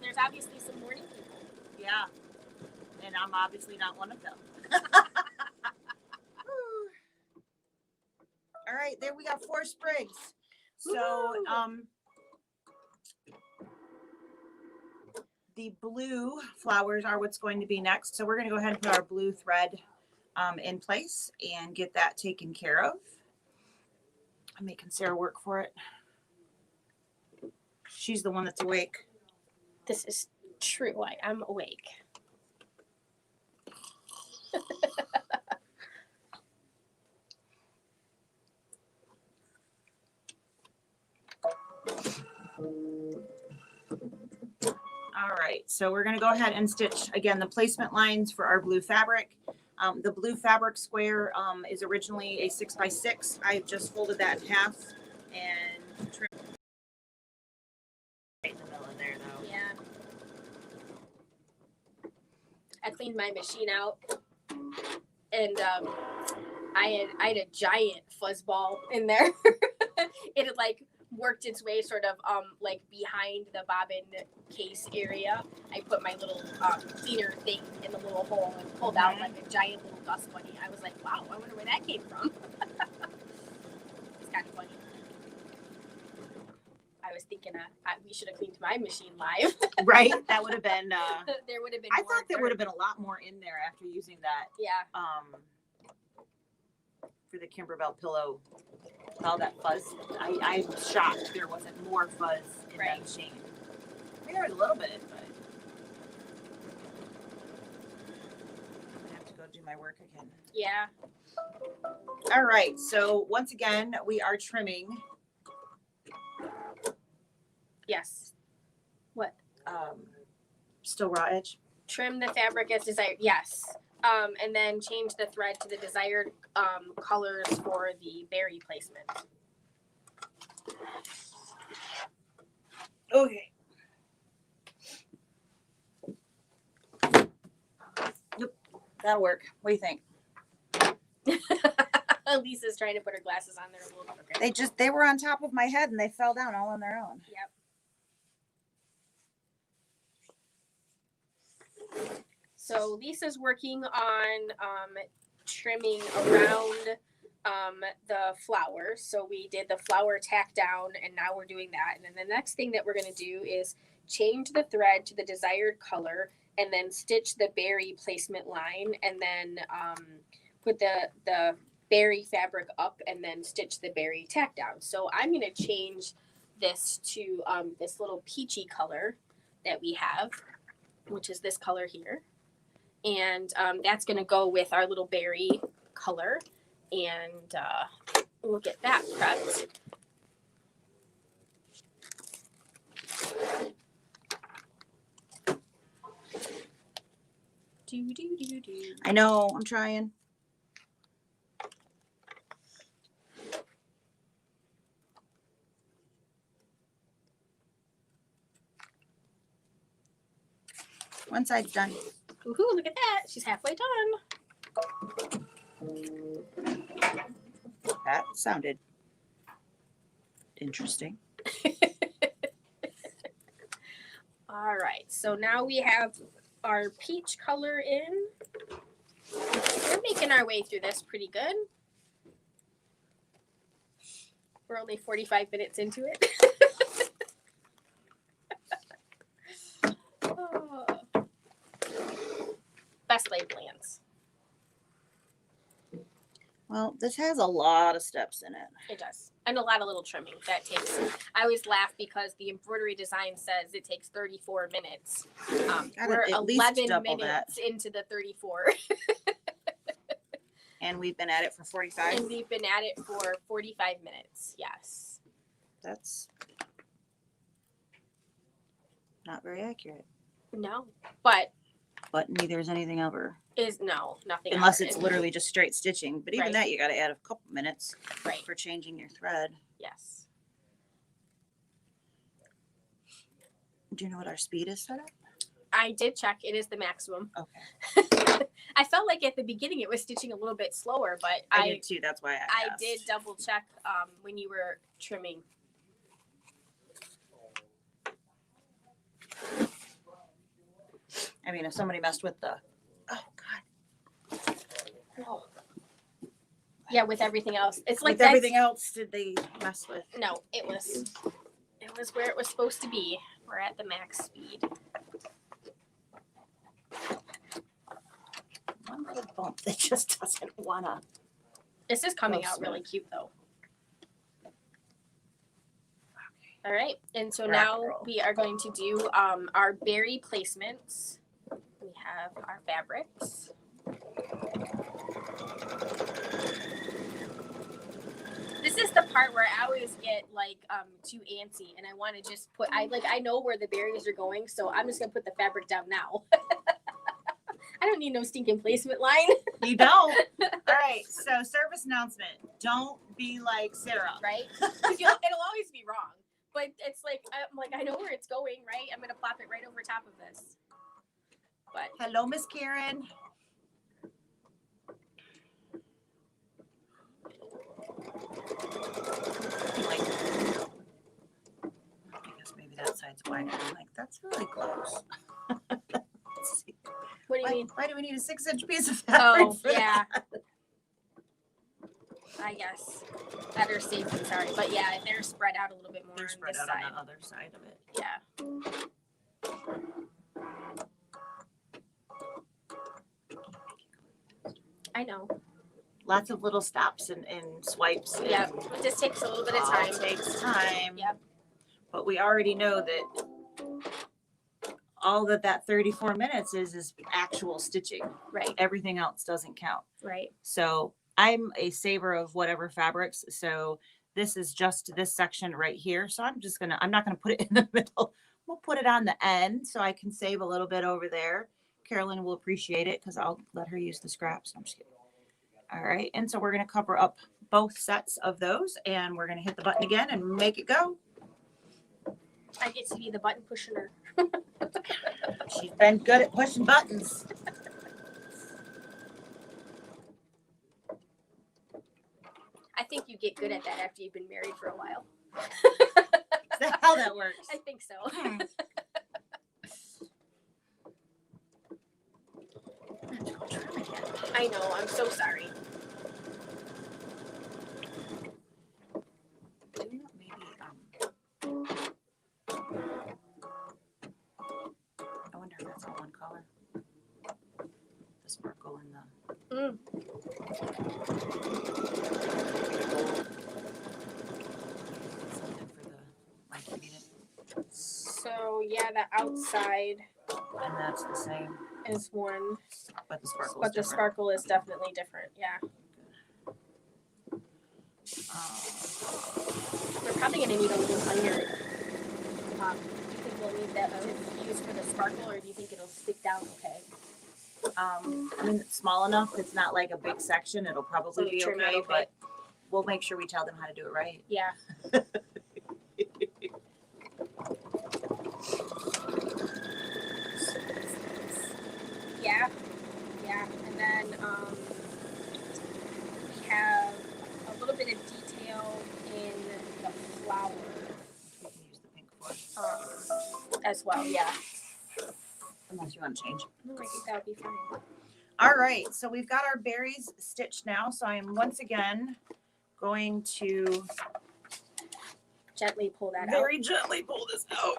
There's obviously some morning people. Yeah. And I'm obviously not one of them. All right, there we got 4 sprigs. So, the blue flowers are what's going to be next. So we're going to go ahead and put our blue thread in place and get that taken care of. I'm making Sarah work for it. She's the one that's awake. This is true. I am awake. All right, so we're going to go ahead and stitch again the placement lines for our blue fabric. The blue fabric square is originally a 6x6. I just folded that in half and trim right in the middle of there though. Yeah. I cleaned my machine out, and I had a giant fuzzball in there. It had like worked its way sort of like behind the bobbin case area. I put my little cleaner thing in the little hole and pulled out like a giant little dust bunny. I was like, wow, I wonder where that came from. It's kind of funny. I was thinking we should have cleaned my machine live. Right? That would have been There would have been I more thought there dirt. would have been a lot more in there after using that Yeah. For the Kimberbell pillow. All that fuzz. I'm shocked there wasn't more fuzz in that machine. I mean, there was a little bit, but I have to go do my work again. Yeah. All right. So once again, we are trimming. Yes. What? Still raw edge. Trim the fabric as desired. Yes. And then change the thread to the desired colors for the berry placement. Okay. Yep. That'll work. What do you think? Lisa's trying to put her glasses on there a little bit. They were on top of my head and they fell down all on their own. Yep. So Lisa's working on trimming around the flowers. So we did the flower tack down, and now we're doing that. And then the next thing that we're going to do is change the thread to the desired color, and then stitch the berry placement line, and then put the berry fabric up, and then stitch the berry tack down. So I'm going to change this to this little peachy color that we have, which is this color here. And that's going to go with our little berry color. And we'll get that prepped. I know, I'm trying. One side's done. Woohoo, look at that. She's halfway done. That sounded interesting. All right, so now we have our peach color in. We're making our way through this pretty good. We're only 45 minutes into it. Oh. Best laid plans. Well, this has a lot of steps in it. It does. And a lot of little trimming that takes. I always laugh because the embroidery design says it takes 34 minutes. We're at least 11 double minutes into the 34. And we've been at it for 45. And we've been at it for 45 minutes. Yes. That's not very accurate. No. But neither is anything ever. Nothing. Unless ever it's is. literally just straight stitching. But even Right. that, you got to add a couple minutes Right. for changing your thread. Yes. Do you know what our speed is set up? I did check. It is the maximum. Okay. I felt like at the beginning it was stitching a little bit slower, but I did too. That's why I asked. did double check when you were trimming. I mean, if somebody messed with the, oh God. Oh. Yeah, with everything else. It's like With everything else, did they mess with? No, it was where it was supposed to be. We're at the max speed. One little bump that just doesn't wanna. This is coming Oh, out really smooth. cute though. All right, and so Rock now and roll. we are going to do our berry placements. We have our fabrics. This is the part where I always get like too antsy, and I want to just I know where the berries are going, so I'm just gonna put the fabric down now. I don't need no stinking placement line. You don't. All right. So service announcement. Don't be like Sarah. Right? It'll always be wrong. But it's like, I'm like, I know where it's going, right? I'm going to plop it right over top of this. But Hello, Miss Karen. Like, I guess maybe that side's wider. I'm like, that's really close. Let's see. what do you mean? Why do we need a 6-inch piece of fabric? Oh, yeah. I guess. Better safe than sorry. But yeah, they're spread out a little bit more They're on spread this out side. on the other side of it. Yeah. I know. Lots of little stops and swipes. Yep. It just takes a little bit of time. It takes time. Yep. But we already know that all that 34 minutes is actual stitching. Right. Everything else doesn't count. Right. So I'm a saver of whatever fabrics. So this is just this section right here. So I'm not gonna put it in the middle. We'll put it on the end so I can save a little bit over there. Carolyn will appreciate it because I'll let her use the scraps. I'm just kidding. All right. And so we're going to cover up both sets of those and we're going to hit the button again and make it go. I get to be the button pusher. She's been good at pushing buttons. I think you get good at that after you've been married for a while. Is that how that works? I think so. I know. I'm so sorry. I wonder if that's all one color. The sparkle and the. Something for the like you need it. So yeah, the outside And that's the same, is one, but the sparkle. but the sparkle is definitely different. Yeah. We're probably gonna need a little iron. Do you think we'll need that to use for the sparkle, or do you think it'll stick down okay? I mean, it's small enough. It's not like a big section. It'll probably So be trim it okay, okay. but we'll make sure we tell them how to do it right. Yeah. Yeah. Yeah. And then we have a little bit of detail in the flower We can use the pink for it. as well. Yeah. Unless you want to change. No, I think that would be fine. All right, so we've got our berries stitched now. So I am once again going to Gently pull that out. very gently pull this out.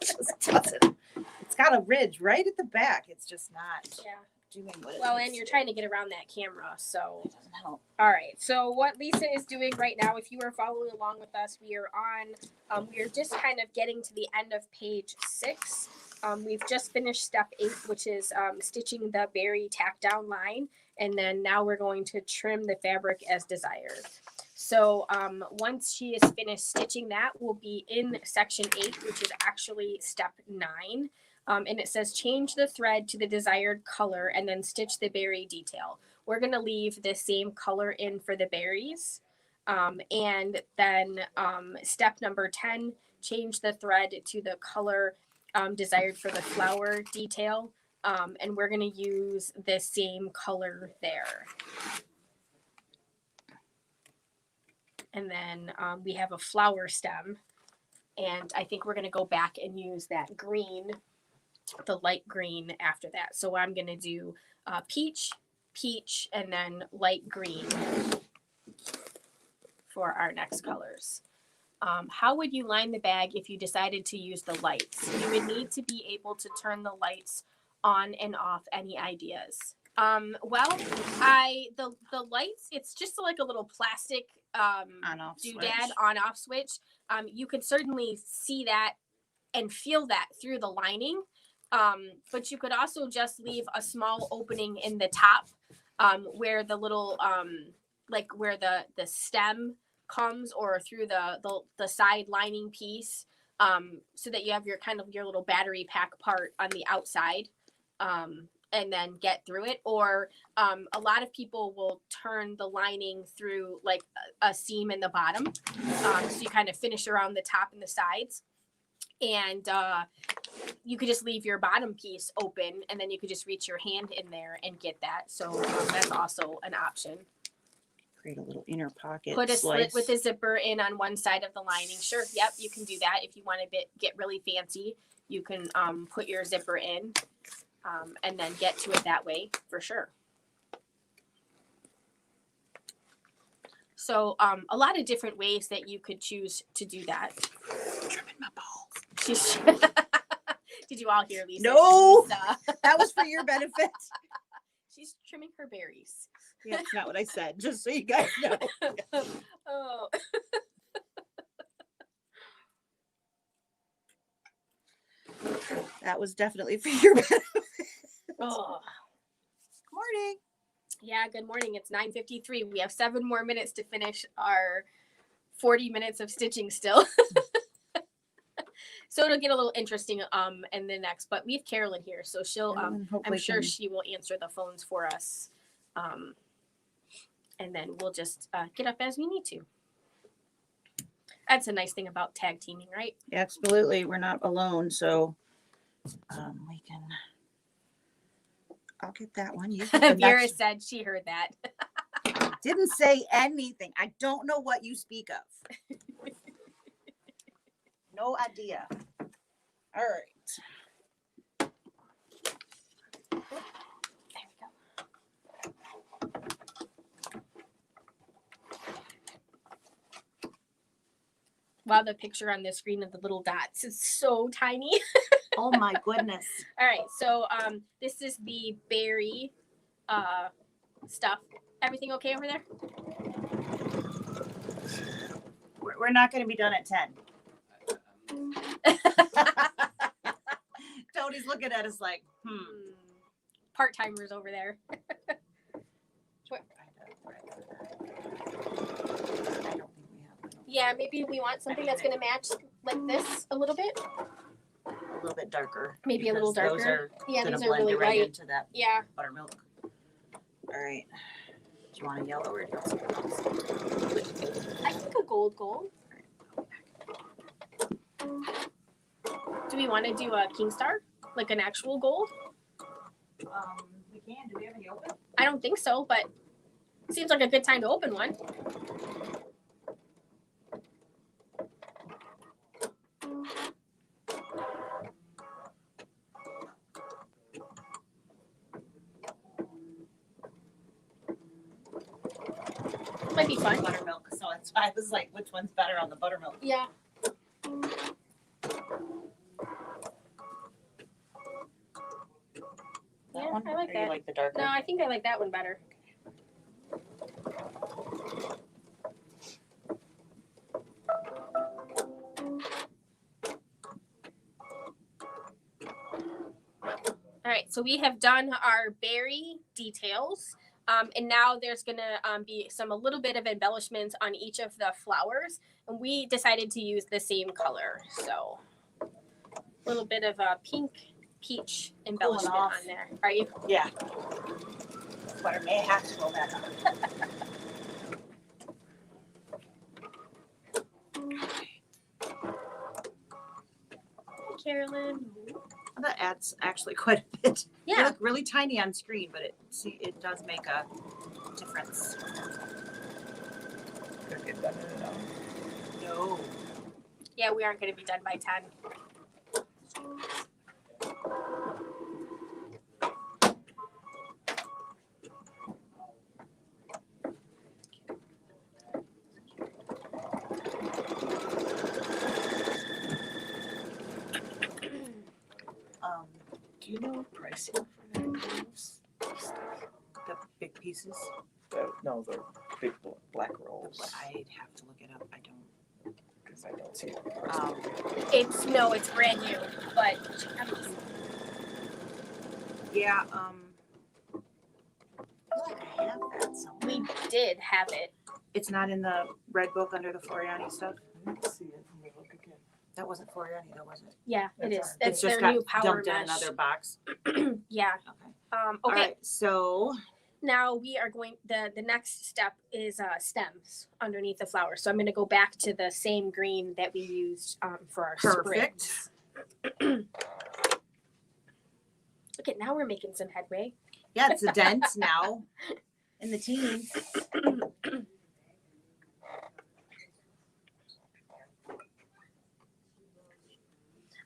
Just doesn't. It's got a ridge right at the back. It's just not Yeah. doing what it Well, needs and you're to. trying to get around that camera, so. It doesn't help. All right. So what Lisa is doing right now, if you are following along with us, we are on. We are just kind of getting to the end of page 6. We've just finished step 8, which is stitching the berry tack down line, and then now we're going to trim the fabric as desired. So once she is finished stitching that, we'll be in section 8, which is actually step 9. And it says change the thread to the desired color and then stitch the berry detail. We're going to leave the same color in for the berries. And then step number 10, change the thread to the color desired for the flower detail. And we're going to use the same color there. And then we have a flower stem. And I think we're going to go back and use that green, the light green after that. So I'm going to do peach, peach, and then light green for our next colors. How would you line the bag if you decided to use the lights? You would need to be able to turn the lights on and off. Any ideas? Well, the lights, it's just like a little plastic On-off doodad switch. on-off switch. You could certainly see that and feel that through the lining. But you could also just leave a small opening in the top where the little like where the stem comes, or through the side lining piece, so that you have your kind of your little battery pack part on the outside. and then get through it. Or a lot of people will turn the lining through like a seam in the bottom. So you kind of finish around the top and the sides. And you could just leave your bottom piece open, and then you could just reach your hand in there and get that. So that's also an option. Create a little inner pocket. Put a slice. slit with a zipper in on one side of the lining. Sure, yep, you can do that. If you want to get really fancy, you can put your zipper in and then get to it that way for sure. So a lot of different ways that you could choose to do that. I'm trimming my balls. Did you all hear Lisa? No, that was for your benefit. She's trimming her berries. Yeah, that's not what I said, just so you guys know. Oh. That was definitely for your benefit. Oh. Morning. Yeah, good morning. It's 9:53. We have 7 more minutes to finish our 40 minutes of stitching still. So it'll get a little interesting in the next, but we have Carolyn here, so she'll I'm sure she will answer the phones for us. And then we'll just get up as we need to. That's a nice thing about tag teaming, right? Absolutely. We're not alone, so we can. I'll get that one. You Vera said she heard that. Didn't say anything. I don't know what you speak of. No idea. All right. There we go. Wow, the picture on the screen of the little dots is so tiny. Oh my goodness. All right, so this is the berry stuff. Everything okay over there? We're not going to be done at 10. Tony's looking at us like, Part-timers over there. Yeah, maybe we want something that's going to match like this a little bit. A little bit darker. Maybe a little darker. Those are yeah, gonna these are blend really right light. into that Yeah. buttermilk. All right. Do you want a yellow or do you want something else? I think a gold. Do we want to do a King Star? Like an actual gold? We can. Do we have any open? I don't think so, but seems like a good time to open one. Might be fun. Buttermilk. So I was like, which one's better on the buttermilk? Yeah. Yeah, One? I like Or that. You like the darker? No, I think I like that one better. All right, so we have done our berry details. And now there's going to be a little bit of embellishments on each of the flowers. And we decided to use the same color. So a little bit of a pink peach embellishment on there. Are you? Yeah. But I may have to go back on. Hi, Carolyn. That adds actually quite a bit. Yeah. They look really tiny on screen, but it does make a difference. Could get done in an hour. No. Yeah, we aren't going to be done by 10. Do you know pricing for that? The big pieces. No, the big black rolls. I'd have to look it up. I don't. Because I don't see it. It's brand new, but Yeah. I feel like I have that somewhere. we did have it. It's not in the red book under the Floriani stuff. I didn't see it. Let me look again. That wasn't for you either, was it? Yeah, it That's is. ours. That's It's just their new got power dumped in mesh. another box. Yeah. Okay. Okay. All right, so Now we are going. The next step is stems underneath the flower. So I'm going to go back to the same green that we used for our perfect. sprigs. Look at now we're making some headway. Yeah, it's a dent now in the teens.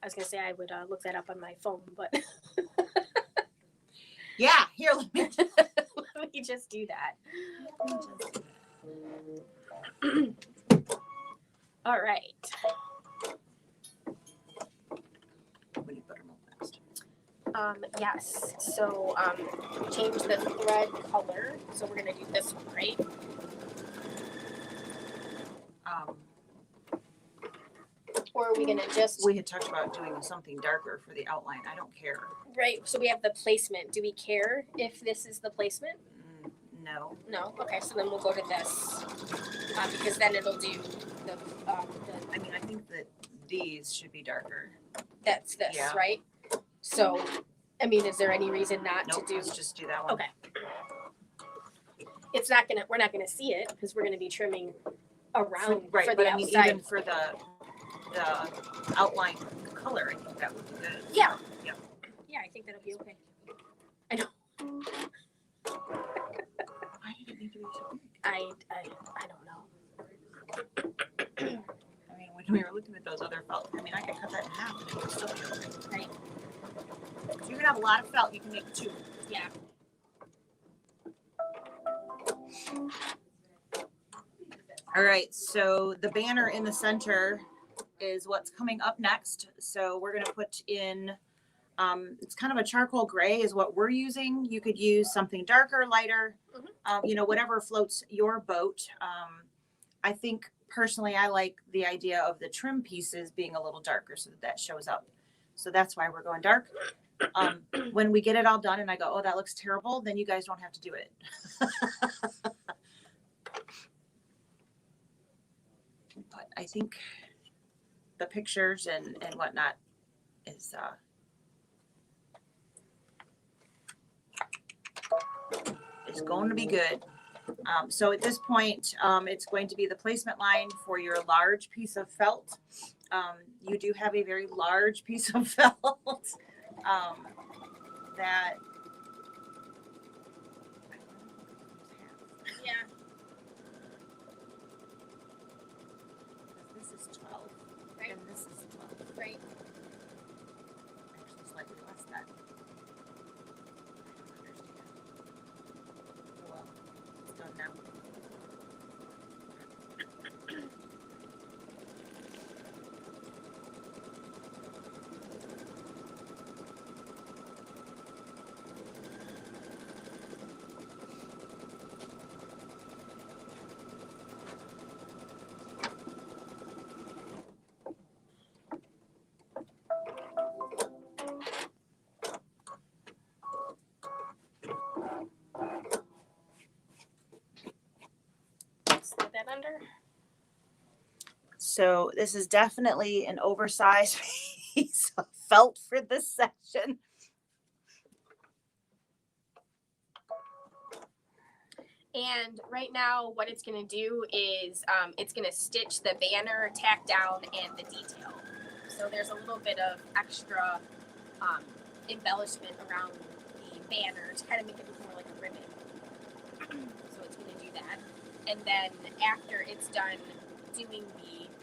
I was gonna say I would look that up on my phone, but Yeah, here, let me let me just do that. All right. When you put them on next. Yes. So change the thread color. So we're gonna do this one, right? Or are we gonna just We had talked about doing something darker for the outline. I don't care. right? So we have the placement. Do we care if this is the placement? No. No. Okay. So then we'll go to this because then it'll do the I mean, I think that these should be darker. that's this, Yeah. right? So, I mean, is there any reason not Nope, to do? let's just do that one. Okay. It's not gonna. We're not gonna see it because we're gonna be trimming around Right, for but the I mean, outside. even for the outline color, I think that would be good. Yeah. Yeah. Yeah, I think that'll be okay. I know. Why did it need to be so big? I don't know. I mean, when we were looking at those other felt, I mean, I could cut that in half and it would still be okay. Right. So you can have a lot of felt, you can make two. Yeah. All right, so the banner in the center is what's coming up next. So we're gonna put in, it's kind of a charcoal gray is what we're using. You could use something darker, lighter, you know, whatever floats your boat. I think personally, I like the idea of the trim pieces being a little darker so that shows up. So that's why we're going dark. When we get it all done and I go, oh, that looks terrible, then you guys don't have to do it. But I think the pictures and whatnot is going to be good. So at this point, it's going to be the placement line for your large piece of felt. You do have a very large piece of felt that. Yeah. This is 12, Right. and this is 12. Right. Actually, slightly less than. I don't understand. Well, it's done now. Slide that under. So this is definitely an oversized piece of felt for this section. And right now, what it's going to do is it's going to stitch the banner, tack down, and the detail. So there's a little bit of extra embellishment around the banner to kind of make it look more like a ribbon. So it's going to do that. And then after it's done doing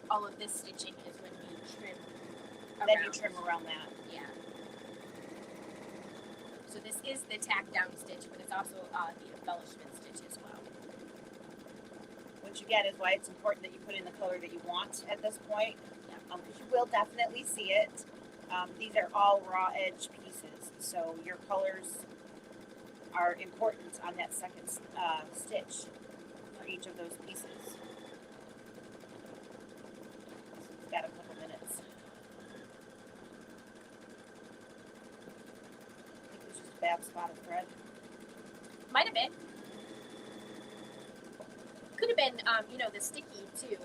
all of this stitching is when we trim around. Then you trim around that. Yeah. So this is the tack down stitch, but it's also the embellishment stitch as well. What you get is why it's important that you put in the color that you want at this point. Yeah. Because you will definitely see it. These are all raw edge pieces, so your colors are important on that second stitch for each of those pieces. We've got a couple minutes. I think it was just a bad spot of thread. Might have been. Could have been, the sticky too.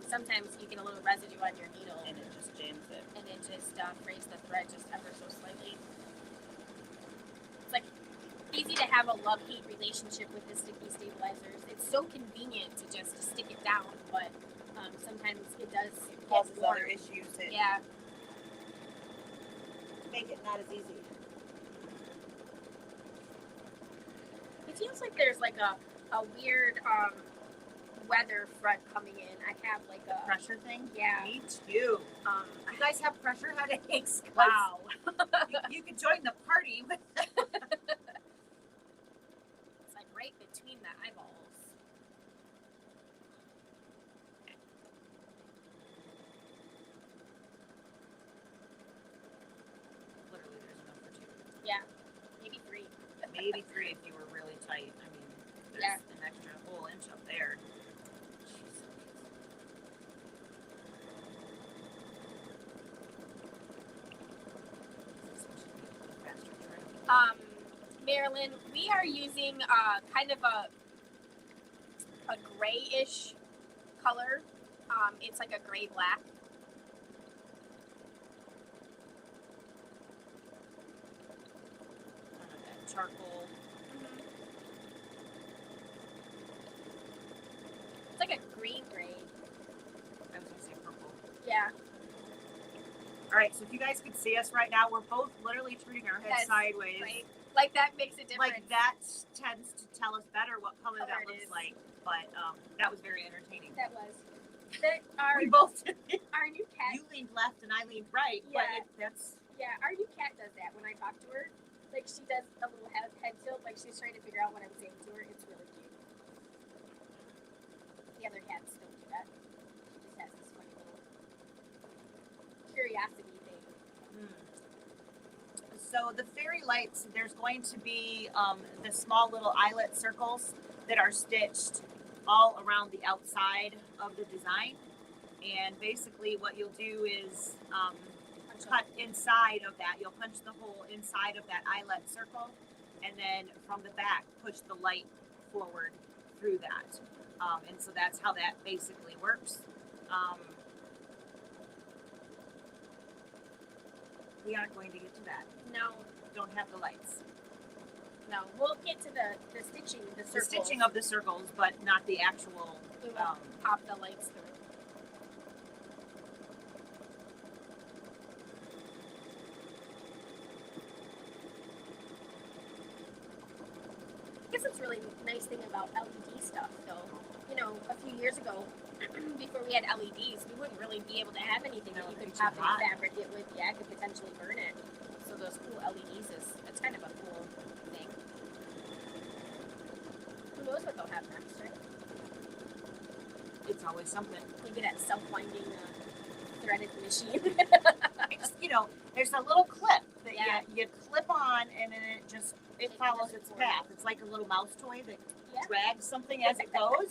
Sometimes you get a little residue on your needle, And it just jams it. and it just frays the thread just ever so slightly. It's like easy to have a love-hate relationship with the sticky stabilizers. It's so convenient to just stick it down, but sometimes it does Causes get other worn. issues that Yeah. make it not as easy. It feels like there's like a weird weather front coming in. I have like a Pressure thing? Yeah. Me too. You guys have pressure headaches? 'Cause Wow. you could join the party. It's like right between the eyeballs. Literally, there's enough for 2. Yeah. Maybe 3. Maybe 3 if you were really tight. I mean, there's Yeah. an extra whole inch up there. Marilyn, we are using kind of a grayish color. It's like a gray black. That charcoal. It's like a green gray. I was gonna say purple. Yeah. All right, so if you guys could see us right now, we're both literally turning our heads Yes, sideways. Right. Like that makes a difference. Like that tends to tell us better what color Color that it looks is. like. But that was very entertaining. That was. Our We both new cat. you leaned left and I leaned right. Yeah. But that's Yeah, our new cat does that when I talk to her. Like she does a little head tilt, like she's trying to figure out what I'm saying to her. It's really cute. The other cats don't do that. She just has this funny little curiosity thing. So the fairy lights, there's going to be the small little eyelet circles that are stitched all around the outside of the design. And basically what you'll do is cut inside of that. You'll punch the hole inside of that eyelet circle, and then from the back, push the light forward through that. And so that's how that basically works. We aren't going to get to that. No, Don't have the lights. no. We'll get to the stitching, the The circles. stitching of the circles, but not the actual. We will pop the lights through. I guess it's really nice thing about LED stuff, though. A few years ago, before we had LEDs, we wouldn't really be able to have anything that No, you could it's pop in hot. fabric. It would, could potentially burn it. So those cool LEDs it's kind of a cool thing. Who knows what they'll have next, right? It's always something. Maybe that self-winding threaded machine. It's, there's a little clip that Yeah. you clip on, and then it follows its forward. path. It's like a little mouse toy that Yeah. drags something as it goes.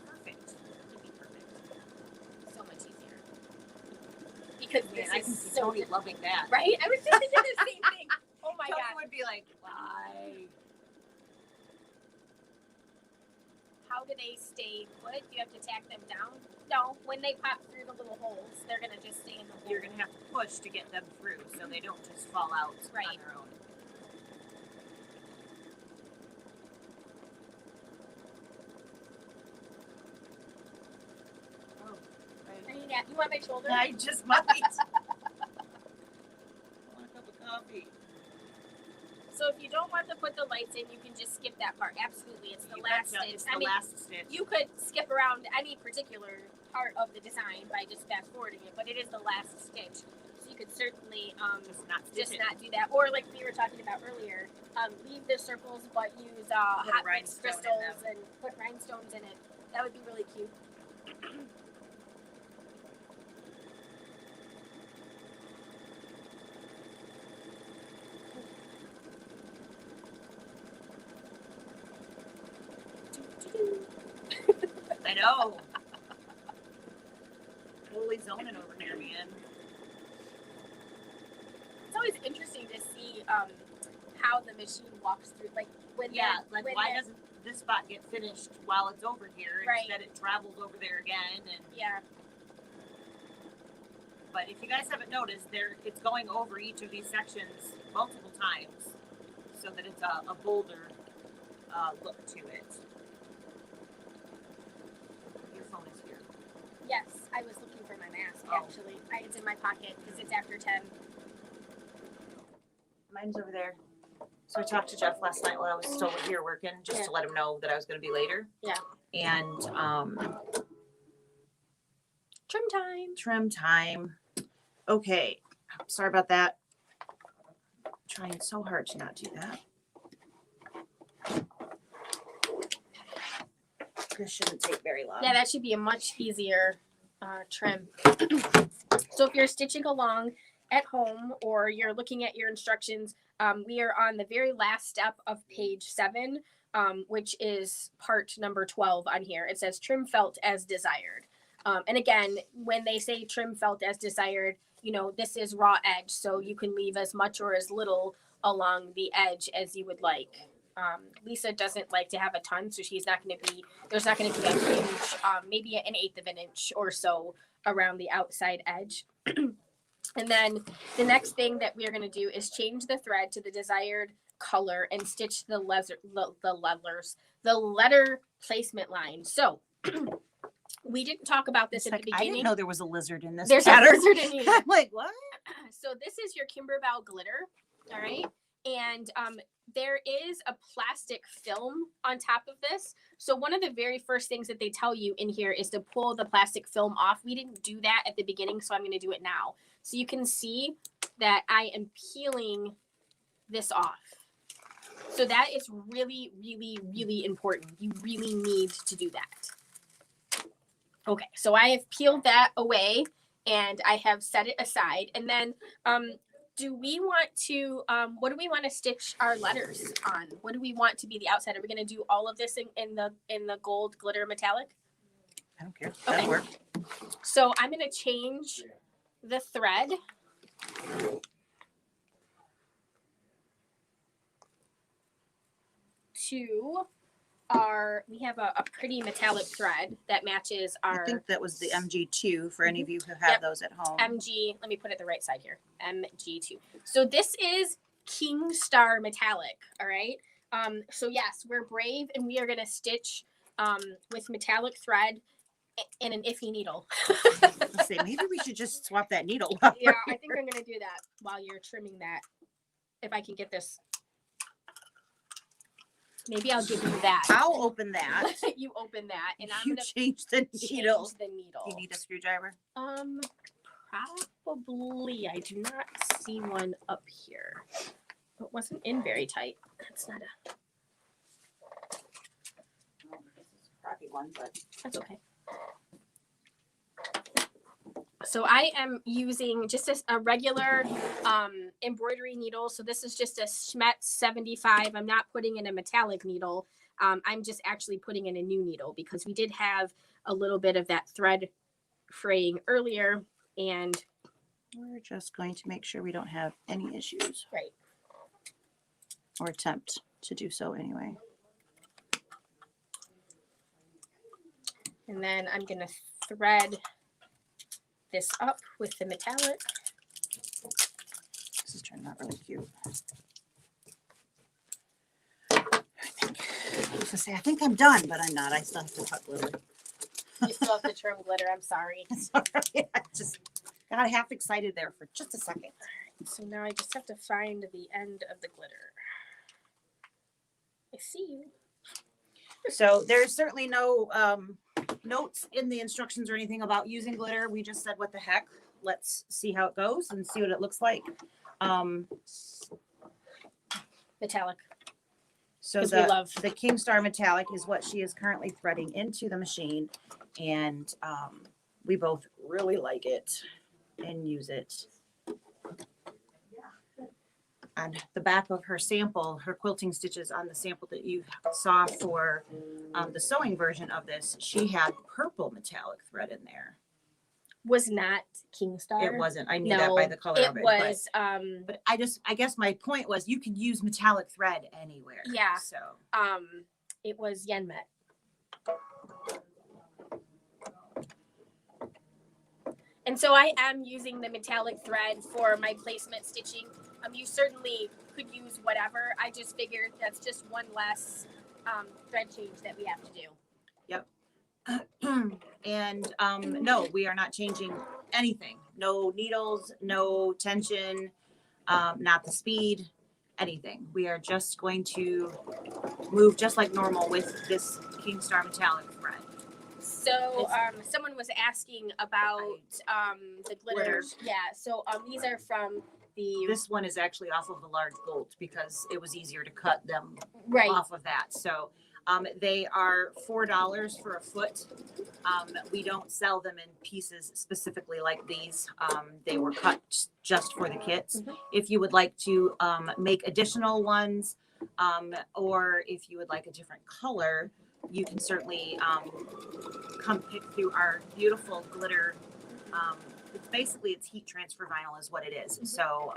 Perfect. It'd be perfect. So much easier. Because Man, this I can is see so Tony loving that. right? I was just thinking the same thing. Oh my Tony god. would be like, why? How do they stay put? Do you have to tack them down? No. When they pop through the little holes, they're gonna just stay in the hole. You're gonna have to push to get them through, so they don't just fall out Right. on their own. Oh, You want my shoulder? I just might. I want a cup of coffee. So if you don't want to put the lights in, you can just skip that part. Absolutely, it's the You last betcha, stitch. It's the last stitch. You could skip around any particular part of the design by just fast forwarding it, but it is the last stitch. So you could certainly Just not stitch it. not do that. Or like we were talking about earlier, leave the circles but use hot mix rhinestone in crystals them. and put rhinestones in it. That would be really cute. I know. Totally zoning over here, man. It's always interesting to see how the machine walks through. Like when like why doesn't this spot get finished while it's over here Right. instead it travels over there again? And yeah. but if you guys haven't noticed, it's going over each of these sections multiple times, so that it's a bolder look to it. Your phone is here. Yes, I was looking for my mask Oh. actually. It's in my pocket because it's after 10. Mine's over there. So I talked to Jeff last night while I was still here working, just to let him know that I was going to be later. Yeah. And Trim time. trim time. Okay. Sorry about that. I'm trying so hard to not do that. This shouldn't take very long. Yeah, that should be a much easier trim. So if you're stitching along at home or you're looking at your instructions, we are on the very last step of page 7, which is part number 12 on here. It says trim felt as desired. And again, when they say trim felt as desired, you know, this is raw edge, so you can leave as much or as little along the edge as you would like. Lisa doesn't like to have a ton, so there's not going to be a huge, maybe an 1/8 of an inch or so around the outside edge. And then the next thing that we are going to do is change the thread to the desired color and stitch the letter placement line. So we didn't talk about this It's at like, the I beginning. didn't know there was a lizard in this There's pattern. a lizard in here. I'm like, what? So this is your Kimberbell glitter, all right? And there is a plastic film on top of this. So one of the very first things that they tell you in here is to pull the plastic film off. We didn't do that at the beginning, so I'm going to do it now. So you can see that I am peeling this off. So that is really, really, really important. You really need to do that. Okay, so I have peeled that away and I have set it aside. And then do we want to, what do we want to stitch our letters on? What do we want to be the outside? Are we going to do all of this in the gold glitter metallic? I don't care. Okay. That'll work. So I'm going to change the thread. To we have a pretty metallic thread that matches our I think that was the MG2 for any of you who have Yep. those at home. MG. Let me put it the right side here. MG2. So this is King Star metallic. All right. So yes, we're brave and we are going to stitch with metallic thread and an iffy needle. Let's say maybe we should just swap that needle. Yeah, I think I'm going to do that while you're trimming that. If I can get this. Maybe I'll give you that. I'll open that. You open that, and I'm You gonna change the needle. change the needle. You need a screwdriver? Probably. I do not see one up here. It wasn't in very tight. That's not a. Oh, this is a crappy one, but That's okay. So I am using just a regular embroidery needle. So this is just a Schmetz 75. I'm not putting in a metallic needle. I'm just actually putting in a new needle because we did have a little bit of that thread fraying earlier. And we're just going to make sure we don't have any issues. Right. Or attempt to do so anyway. And then I'm going to thread this up with the metallic. This is turning out really cute. I think I'm done, but I'm not. I still have to cut glitter. You still have to trim glitter. I'm sorry. It's all right. I just got half excited there for just a second. So now I just have to find the end of the glitter. I see you. So there's certainly no notes in the instructions or anything about using glitter. We just said, what the heck? Let's see how it goes and see what it looks like. Metallic. So 'Cause we love- the King Star Metallic is what she is currently threading into the machine. And we both really like it and use it. On the back of her sample, her quilting stitches on the sample that you saw for the sewing version of this, she had purple metallic thread in there. was not Kingstar. It wasn't. I knew that by the color it of it. was But I guess my point was you could use metallic thread anywhere. Yeah. So it was Yenmet. And so I am using the metallic thread for my placement stitching. You certainly could use whatever. I just figured that's just one less thread change that we have to do. Yep. And no, we are not changing anything. No needles, no tension, not the speed, anything. We are just going to move just like normal with this Kingstar metallic thread. So someone was asking about the glitter. Yeah, so these are from the... This one is actually off of the large bolt because it was easier to cut them right off of that. So they are $4 for a foot. We don't sell them in pieces specifically like these. They were cut just for the kits. Mhm. If you would like to make additional ones, or if you would like a different color, you can certainly come pick through our beautiful glitter. It's heat transfer vinyl is what it is. So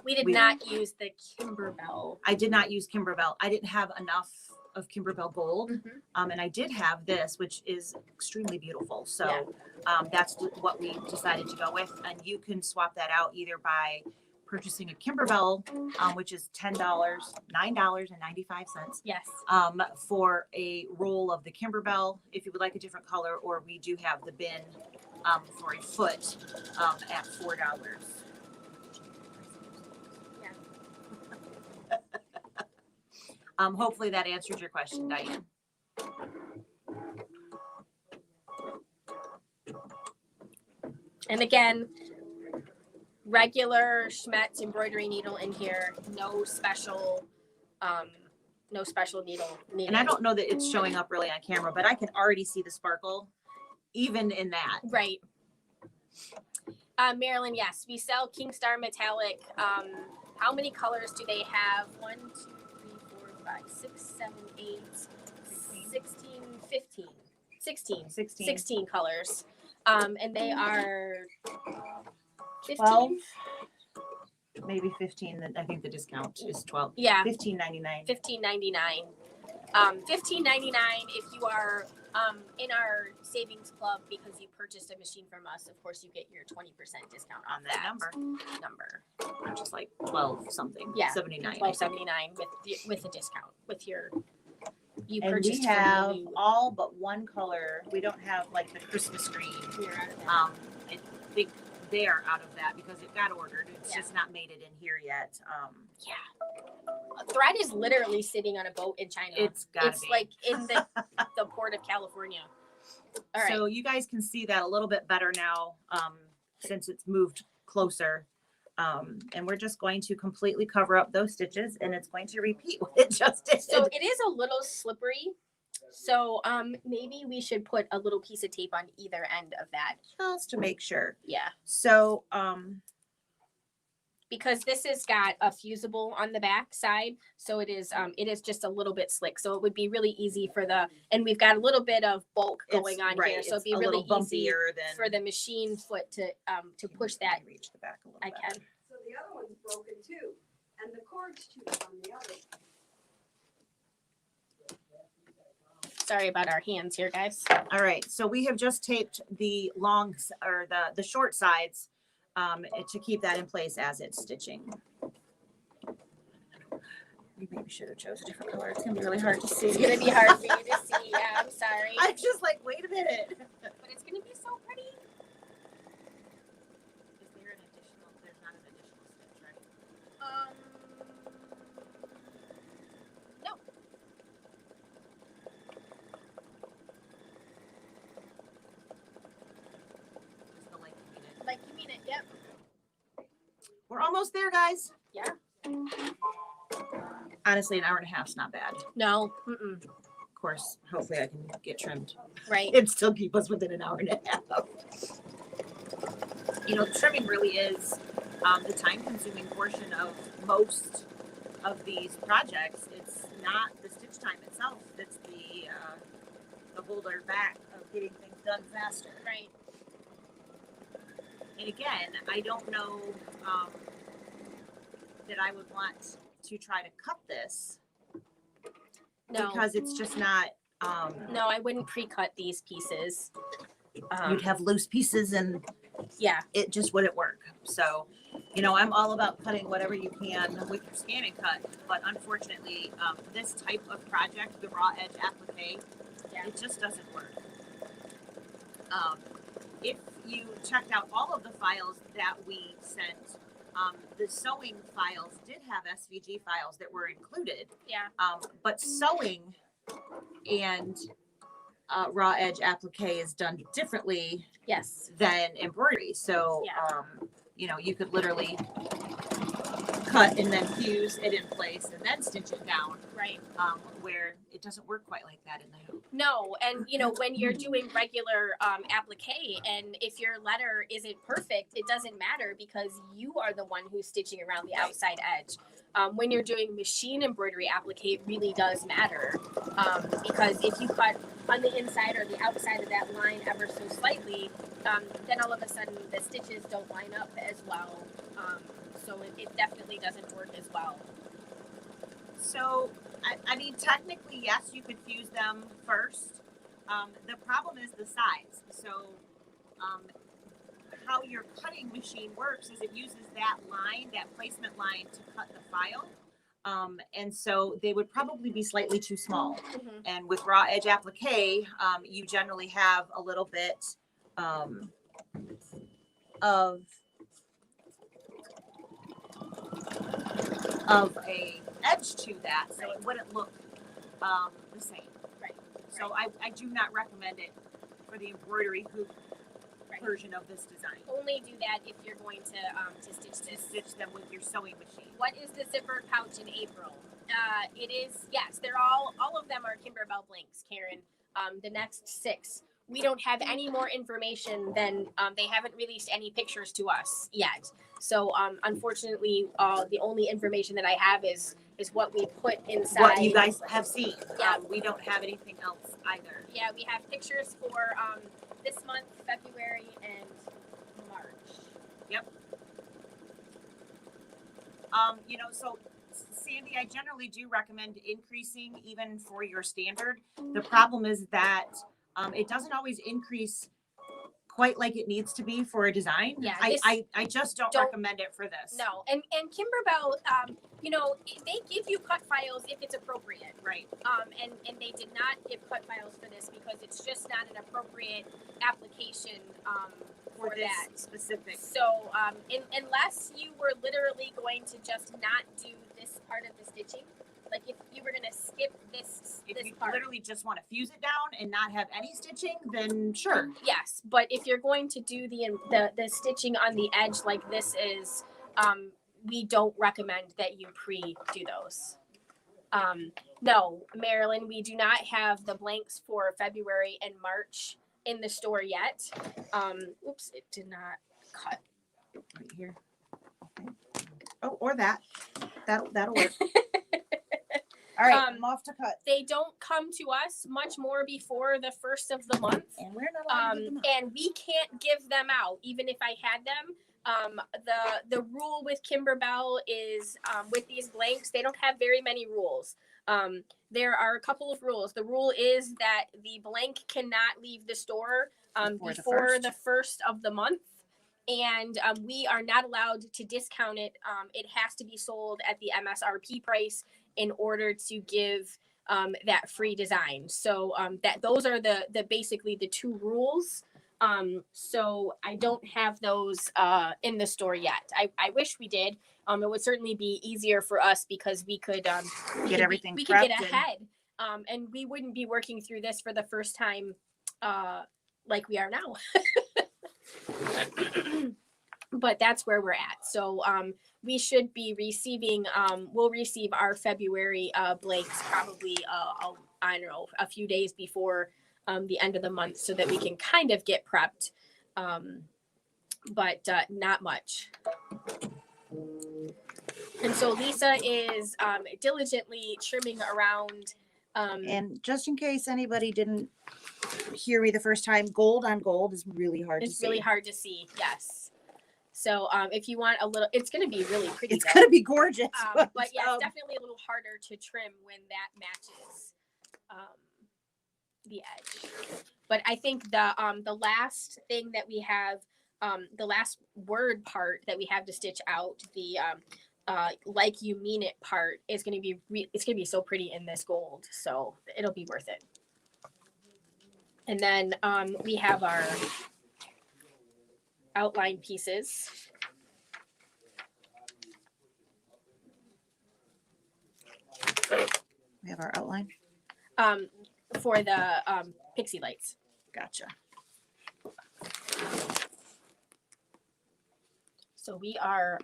we did not use the Kimberbell. I did not use Kimberbell. I didn't have enough of Kimberbell Gold. And I did have this, which is extremely beautiful. So that's what we decided to go with. And you can swap that out either by purchasing a Kimberbell, which is $10, $9.95. Yes. For a roll of the Kimberbell, if you would like a different color, or we do have the bin for a foot at $4. Hopefully that answered your question, Diane. And again, regular Schmetz embroidery needle in here, no special needle. And I don't know that it's showing up really on camera, but I can already see the sparkle even in that. Right. Marilyn, yes, we sell Kingstar metallic. How many colors do they have? 1, 2, 3, 4, 5, 6, 7, 8, 16, 15. 16 colors. And they are 15? 12, maybe 15. I think the discount is 12. Yeah. $15.99. $15.99. $15.99 if you are in our savings club because you purchased a machine from us. Of course, you get your 20% discount On that number. Which is like 12 something. Yeah. 79. $12.79 with a discount with your. You And purchased we from have Leabu. all but one color. We don't have like the Christmas green. I think they are out of that because it got ordered. It's just not made it in here yet. A thread is literally sitting on a boat in China. It's be. Like in the port of California. All right. So you guys can see that a little bit better now since it's moved closer. And we're just going to completely cover up those stitches and it's going to repeat what it just did. So it is a little slippery. So maybe we should put a little piece of tape on either end of that. Just to make sure. Yeah. So because this has got a fusible on the back side, so it is just a little bit slick. So it would be really easy and we've got a little bit of bulk going on here, so it'd be really easy for the machine foot to push that. Reach the back a little I bit. can. So the other one's broken too, and the cord's too on the other. Sorry about our hands here, guys. All right, so we have just taped the the short sides to keep that in place as it's stitching. We maybe should have chosen a different color. It's gonna be really hard to see. It's gonna be hard for you to see. Yeah, I'm sorry. I'm just like, wait a minute. But it's gonna be so pretty. Is there an additional? There's not an additional stitch, right? No. Just the like you mean it. Like you mean it. Yep. We're almost there, guys. Yeah. Honestly, an hour and a half's not bad. No. Mm-mm. Of course, hopefully I can get trimmed Right. and still keep us within an hour and a half. You know, trimming really is the time-consuming portion of most of these projects. It's not the stitch time itself that's the holder back of getting things done faster. Right. And again, I don't know that I would want to try to cut this No, because it's just not. no, I wouldn't pre-cut these pieces. You'd have loose pieces and Yeah, it just wouldn't work. So, you know, I'm all about cutting whatever you can with your scan and cut, but unfortunately, this type of project, the raw edge applique, Yeah. it just doesn't work. If you checked out all of the files that we sent, the sewing files did have SVG files that were included, yeah, but sewing and raw edge applique is done differently yes, than embroidery. So, Yeah. you know, you could literally cut and then fuse it in place and then stitch it down, right. where it doesn't work quite like that in the hoop. No, and you know, when you're doing regular applique, and if your letter isn't perfect, it doesn't matter because you are the one who's stitching around the outside edge. When you're doing machine embroidery applique, it really does matter because if you cut on the inside or the outside of that line ever so slightly, then all of a sudden the stitches don't line up as well. So it definitely doesn't work as well. So, I mean, technically, yes, you could fuse them first. The problem is the size. So, how your cutting machine works is it uses that line, that placement line, to cut the file. And so they would probably be slightly too small. Mm-hmm. And with raw edge applique, you generally have a little bit of a edge to that, so it wouldn't look the same. Right. So I do not recommend it for the embroidery hoop Right. version of this design. Only do that if you're going to stitch To this. stitch them with your sewing machine. What is the zipper pouch in April? It is, yes, they're all of them are Kimberbell blanks, Karen. The next 6. We don't have any more information than they haven't released any pictures to us yet. So unfortunately, the only information that I have is what we put inside. What you guys have seen. Yeah. We don't have anything else either. Yeah, we have pictures for this month, February, and March. Yep. You know, so Sandy, I generally do recommend increasing even for your standard. The problem is that it doesn't always increase quite like it needs to be for a design. Yeah, I just don't recommend it for this. No, and Kimberbell, you know, they give you cut files if it's appropriate. Right. And they did not give cut files for this because it's just not an appropriate application for this that. specific. So, unless you were literally going to just not do this part of the stitching, like if you were going to skip this If you part. literally just want to fuse it down and not have any stitching, then sure. Yes, but if you're going to do the stitching on the edge like this is, we don't recommend that you do those. No, Marilyn, we do not have the blanks for February and March in the store yet. Oops, it did not cut. Right here. Okay. Oh, or that. That'll work. All right, I'm off to cut. They don't come to us much more before the 1st of the month. And we're not allowed to give them out. And we can't give them out, even if I had them. The rule with Kimberbell is with these blanks, they don't have very many rules. There are a couple of rules. The rule is that the blank cannot leave the store before the 1st of the month. And we are not allowed to discount it. It has to be sold at the MSRP price in order to give that free design. So those are the basically the 2 rules. So I don't have those in the store yet. I wish we did. It would certainly be easier for us because we could Get everything we could get prepped and- ahead, and we wouldn't be working through this for the first time like we are now. But that's where we're at. So we should be receiving, we'll receive our February blanks probably, I don't know, a few days before the end of the month so that we can kind of get prepped, but not much. And so Lisa is diligently trimming around. And just in case anybody didn't hear me the first time, gold on gold is really hard to see. It's really hard to see, yes. So if you want a little, it's going to be really pretty. It's though. gonna be gorgeous. But yeah, it's definitely a little harder to trim when that matches the edge. But I think the last thing that we have, the last word part that we have to stitch out, the like you mean it part is going to be it's going to be so pretty in this gold, so it'll be worth it. And then we have our outline pieces. We have our outline. For the pixie lights. Gotcha. So we are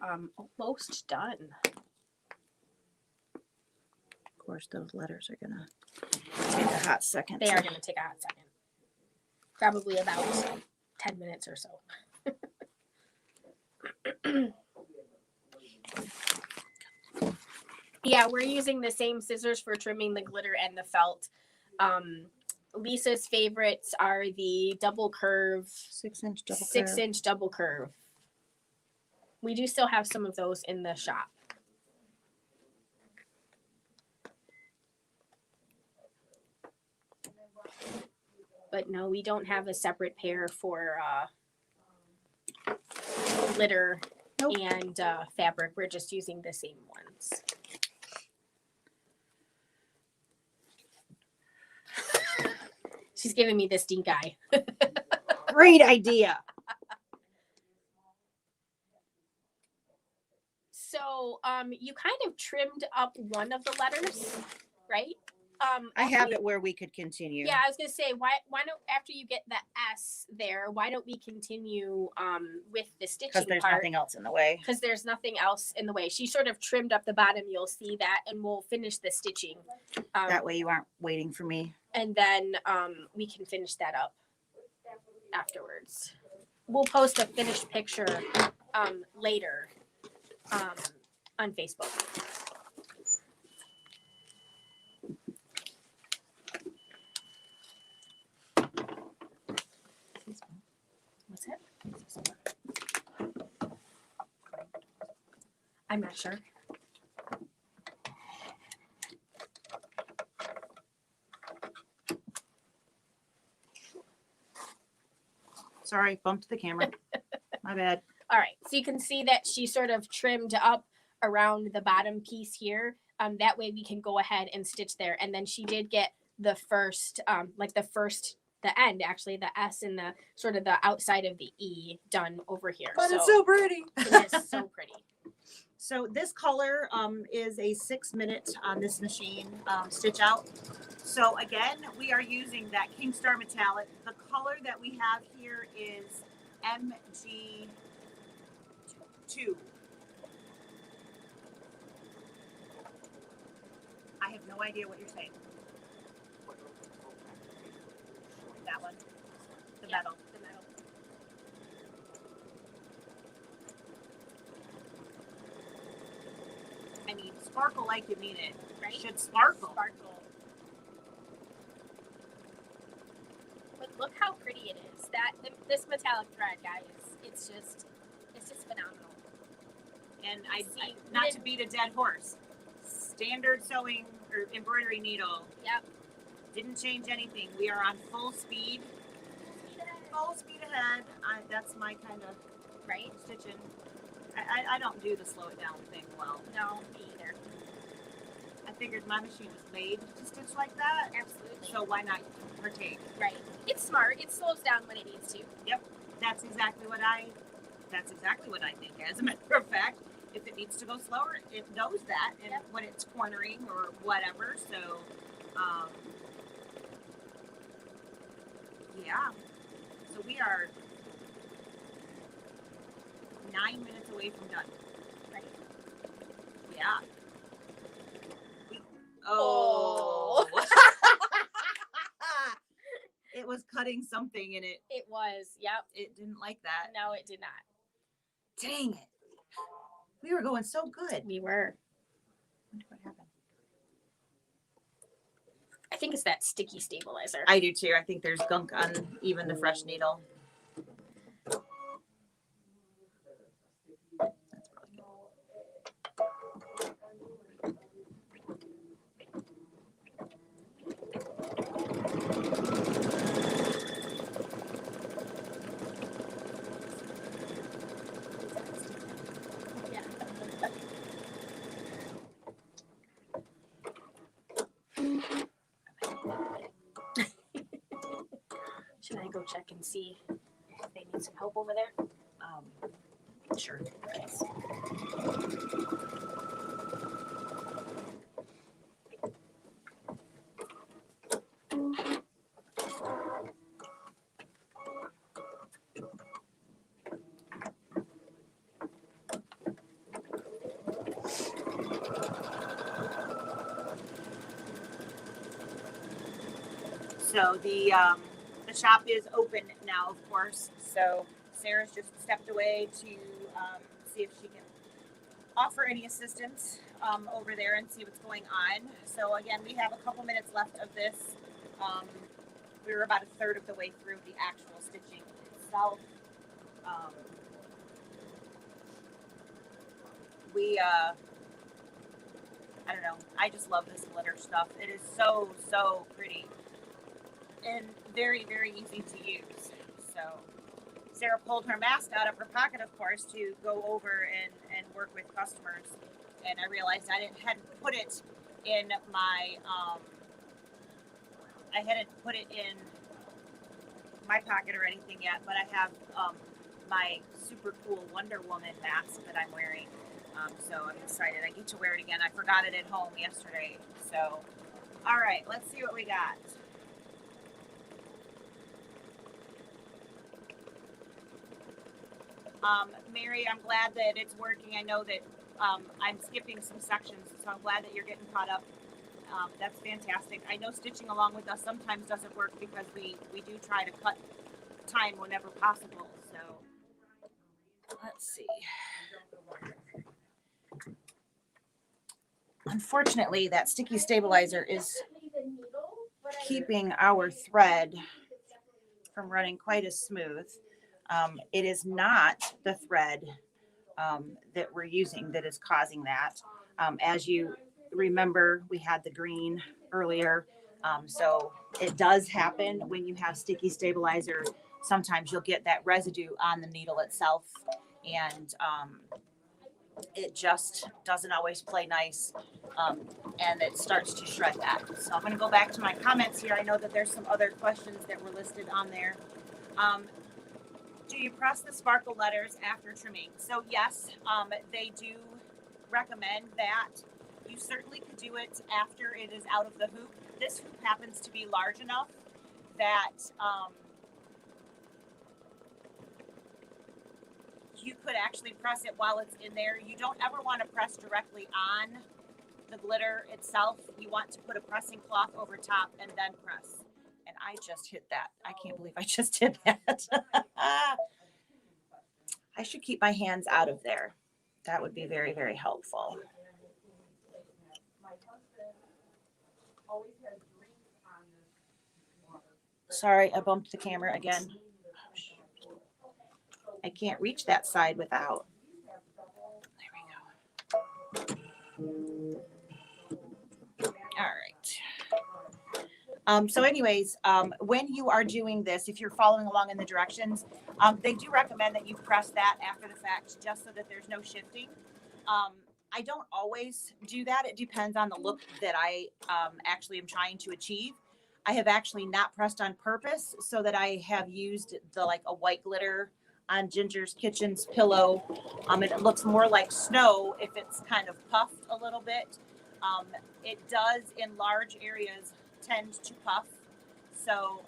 almost done. Of course, those letters are gonna take a hot second. They are going to take a hot second. Probably about 10 minutes or so. Yeah, we're using the same scissors for trimming the glitter and the felt. Lisa's favorites are the double curve, 6-inch double curve. 6-inch double curve. We do still have some of those in the shop. But no, we don't have a separate pair for glitter Nope. and fabric. We're just using the same ones. She's giving me the stink eye. Great idea. So you kind of trimmed up one of the letters, right? I have it where we could continue. Yeah, I was gonna say, why don't, after you get the S there, why don't we continue with the stitching Because there's part? nothing else in the way. Because there's nothing else in the way. She sort of trimmed up the bottom. You'll see that, and we'll finish the stitching. That way you aren't waiting for me. And then we can finish that up afterwards. We'll post a finished picture later on Facebook. What's it? I'm not sure. Sorry, bumped the camera. My bad. All right, so you can see that she sort of trimmed up around the bottom piece here. That way we can go ahead and stitch there. And then she did get the first, the end, actually, the S and the sort of the outside of the E done over here. But it's so pretty. It is so pretty. So this color is a 6-minute on this machine stitch out. So again, we are using that King Star metallic. The color that we have here is MG2. I have no idea what you're saying. That one. The Yeah, metal. the metal. I mean, sparkle like you mean it. Right? Should sparkle. Sparkle. But look how pretty it is. This metallic thread, guys. It's just phenomenal. And See, not to beat a dead horse. Standard sewing or embroidery needle. Yep. Didn't change anything. We are on full speed. Full speed ahead. That's my kind of Right? stitching. I don't do the slow it down thing well. No, me either. I figured my machine was made to stitch like that. Absolutely. So why not partake? Right. It's smart. It slows down when it needs to. That's exactly what I think. As a matter of fact, if it needs to go slower, it knows that, and Yep. when it's cornering or whatever. So, yeah. So we are 9 minutes away from done. Right. Yeah. Oh. It was cutting something and It was. Yep. it didn't like that. No, it did not. Dang it. We were going so good. We were. Wonder what happened. I think it's that sticky stabilizer. I do too. I think there's gunk on even the fresh needle. check and see if they need some help over there. Sure. Yes. So the shop is open now, of course. So Sarah's just stepped away to see if she can offer any assistance over there and see what's going on. So again, we have a couple minutes left of this. We were about a third of the way through the actual stitching itself. I don't know. I just love this glitter stuff. It is so, so pretty and very, very easy to use. So Sarah pulled her mask out of her pocket, of course, to go over and work with customers. And I realized hadn't put it in my pocket or anything yet, but I have my super cool Wonder Woman mask that I'm wearing. So I'm excited. I get to wear it again. I forgot it at home yesterday. So, all right, let's see what we got. Mary, I'm glad that it's working. I know that I'm skipping some sections, so I'm glad that you're getting caught up. That's fantastic. I know stitching along with us sometimes doesn't work because we do try to cut time whenever possible. So let's see. Unfortunately, that sticky stabilizer is keeping our thread from running quite as smooth. It is not the thread that we're using that is causing that. As you remember, we had the green earlier. So it does happen when you have sticky stabilizer. Sometimes you'll get that residue on the needle itself, and it just doesn't always play nice, and it starts to shred that. So I'm going to go back to my comments here. I know that there's some other questions that were listed on there. Do you press the sparkle letters after trimming? So yes, they do recommend that. You certainly could do it after it is out of the hoop. This hoop happens to be large enough that you could actually press it while it's in there. You don't ever want to press directly on the glitter itself. You want to put a pressing cloth over top and then press. And I just hit that. I can't believe I just did that. I should keep my hands out of there. That would be very, very helpful. Sorry, I bumped the camera again. I can't reach that side without. There we go. All right. So anyways, when you are doing this, if you're following along in the directions, they do recommend that you press that after the fact, just so that there's no shifting. I don't always do that. It depends on the look that I actually am trying to achieve. I have actually not pressed on purpose, so that I have used a white glitter on Ginger's Kitchen's pillow. And it looks more like snow if it's kind of puffed a little bit. It does in large areas tend to puff. So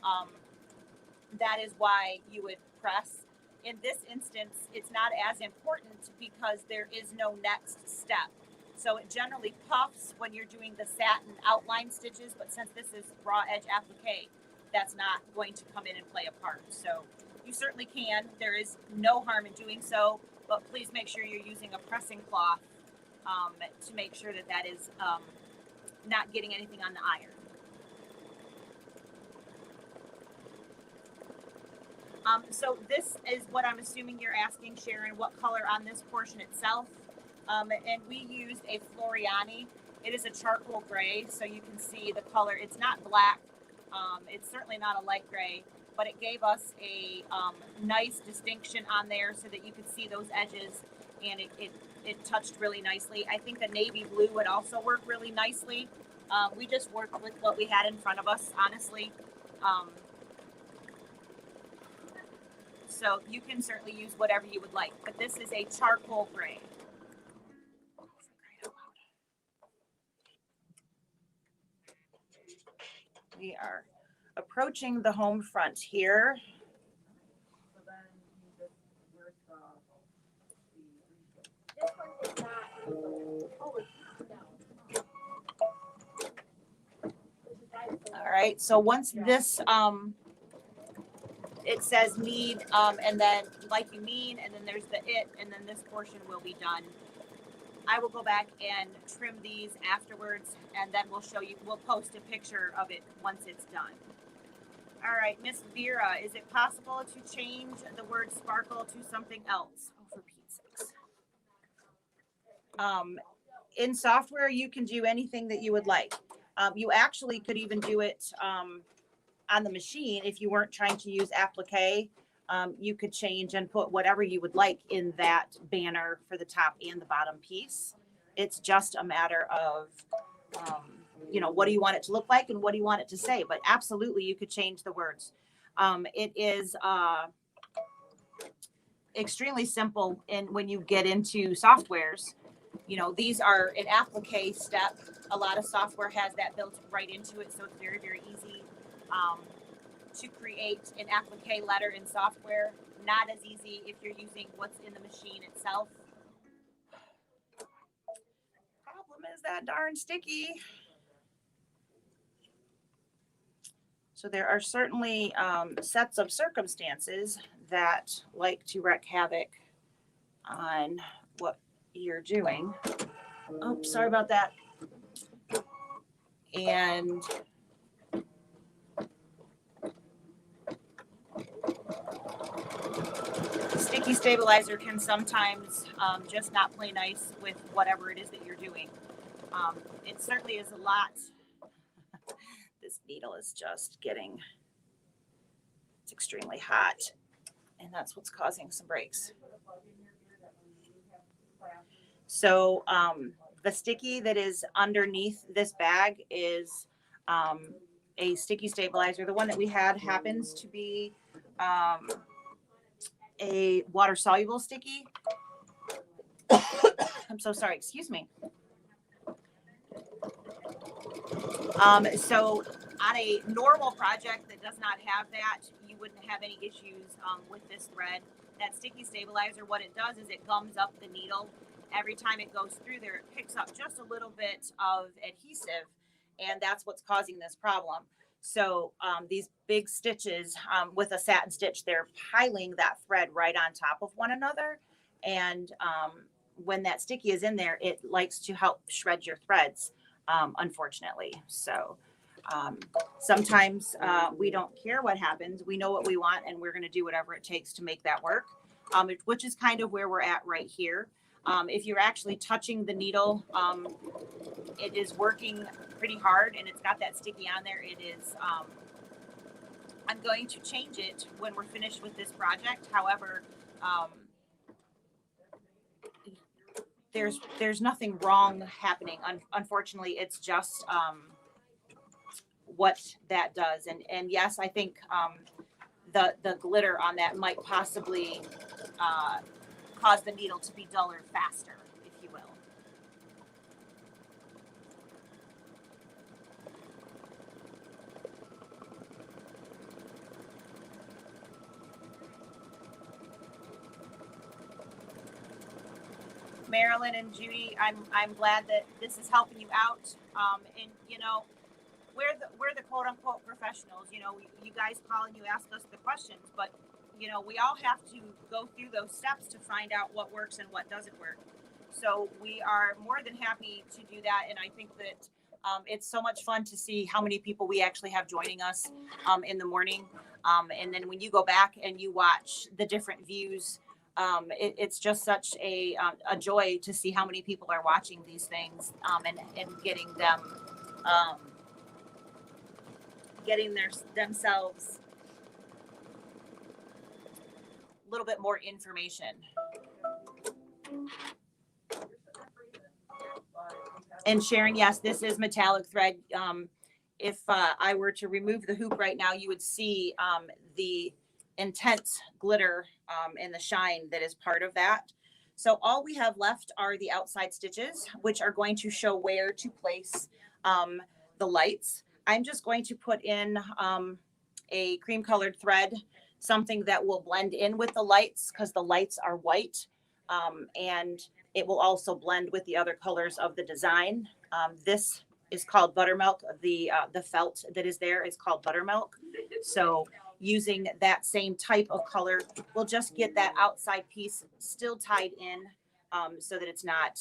that is why you would press. In this instance, it's not as important because there is no next step. So it generally puffs when you're doing the satin outline stitches, but since this is raw edge applique, that's not going to come in and play a part. So you certainly can. There is no harm in doing so, but please make sure you're using a pressing cloth to make sure that that is not getting anything on the iron. So this is what I'm assuming you're asking, Sharon, what color on this portion itself. And we used a Floriani. It is a charcoal gray, so you can see the color. It's not black. It's certainly not a light gray, but it gave us a nice distinction on there so that you could see those edges, and it touched really nicely. I think the navy blue would also work really nicely. We just worked with what we had in front of us, honestly. So you can certainly use whatever you would like, but this is a charcoal gray. We are approaching the home front here. All right, so once this it says need, and then like you mean, and then there's the it, and then this portion will be done. I will go back and trim these afterwards, and then we'll show you, we'll post a picture of it once it's done. All right, Miss Vera, is it possible to change the word sparkle to something else? Oh, for Pete's sakes. In software, you can do anything that you would like. You actually could even do it on the machine if you weren't trying to use applique. You could change and put whatever you would like in that banner for the top and the bottom piece. It's just a matter of, you know, what do you want it to look like and what do you want it to say? But absolutely, you could change the words. It is extremely simple. And when you get into softwares, you know, these are an applique step. A lot of software has that built right into it. So it's very, very easy to create an applique letter in software. Not as easy if you're using what's in the machine itself. Problem is that darn sticky. So there are certainly sets of circumstances that like to wreak havoc on what you're doing. Oh, sorry about that. And sticky stabilizer can sometimes just not play nice with whatever it is that you're doing. It certainly is a lot. This needle is just getting, it's extremely hot, and that's what's causing some breaks. So the sticky that is underneath this bag is a sticky stabilizer. The one that we had happens to be a water soluble sticky. I'm so sorry, excuse me. So on a normal project that does not have that, you wouldn't have any issues with this thread. That sticky stabilizer, what it does is it gums up the needle. Every time it goes through there, it picks up just a little bit of adhesive, and that's what's causing this problem. So these big stitches with a satin stitch, they're piling that thread right on top of one another. And when that sticky is in there, it likes to help shred your threads, unfortunately. So sometimes we don't care what happens. We know what we want, and we're going to do whatever it takes to make that work, which is kind of where we're at right here. If you're actually touching the needle, it is working pretty hard, and it's got that sticky on there. It is, I'm going to change it when we're finished with this project. However, there's nothing wrong happening. Unfortunately, it's just what that does. And yes, I think the glitter on that might possibly cause the needle to be duller faster, if you will. Marilyn and Judy, I'm glad that this is helping you out. And you know, we're the quote unquote professionals. You know, you guys call and you ask us the questions, but you know, we all have to go through those steps to find out what works and what doesn't work. So we are more than happy to do that. And I think that it's so much fun to see how many people we actually have joining us in the morning. And then when you go back and you watch the different views, it's just such a joy to see how many people are watching these things and getting them, themselves a little bit more information. And Sharon, yes, this is metallic thread. If I were to remove the hoop right now, you would see the intense glitter and the shine that is part of that. So all we have left are the outside stitches, which are going to show where to place the lights. I'm just going to put in a cream colored thread, something that will blend in with the lights because the lights are white, and it will also blend with the other colors of the design. This is called buttermilk. The felt that is there is called buttermilk. So using that same type of color, we'll just get that outside piece still tied in, so that it's not,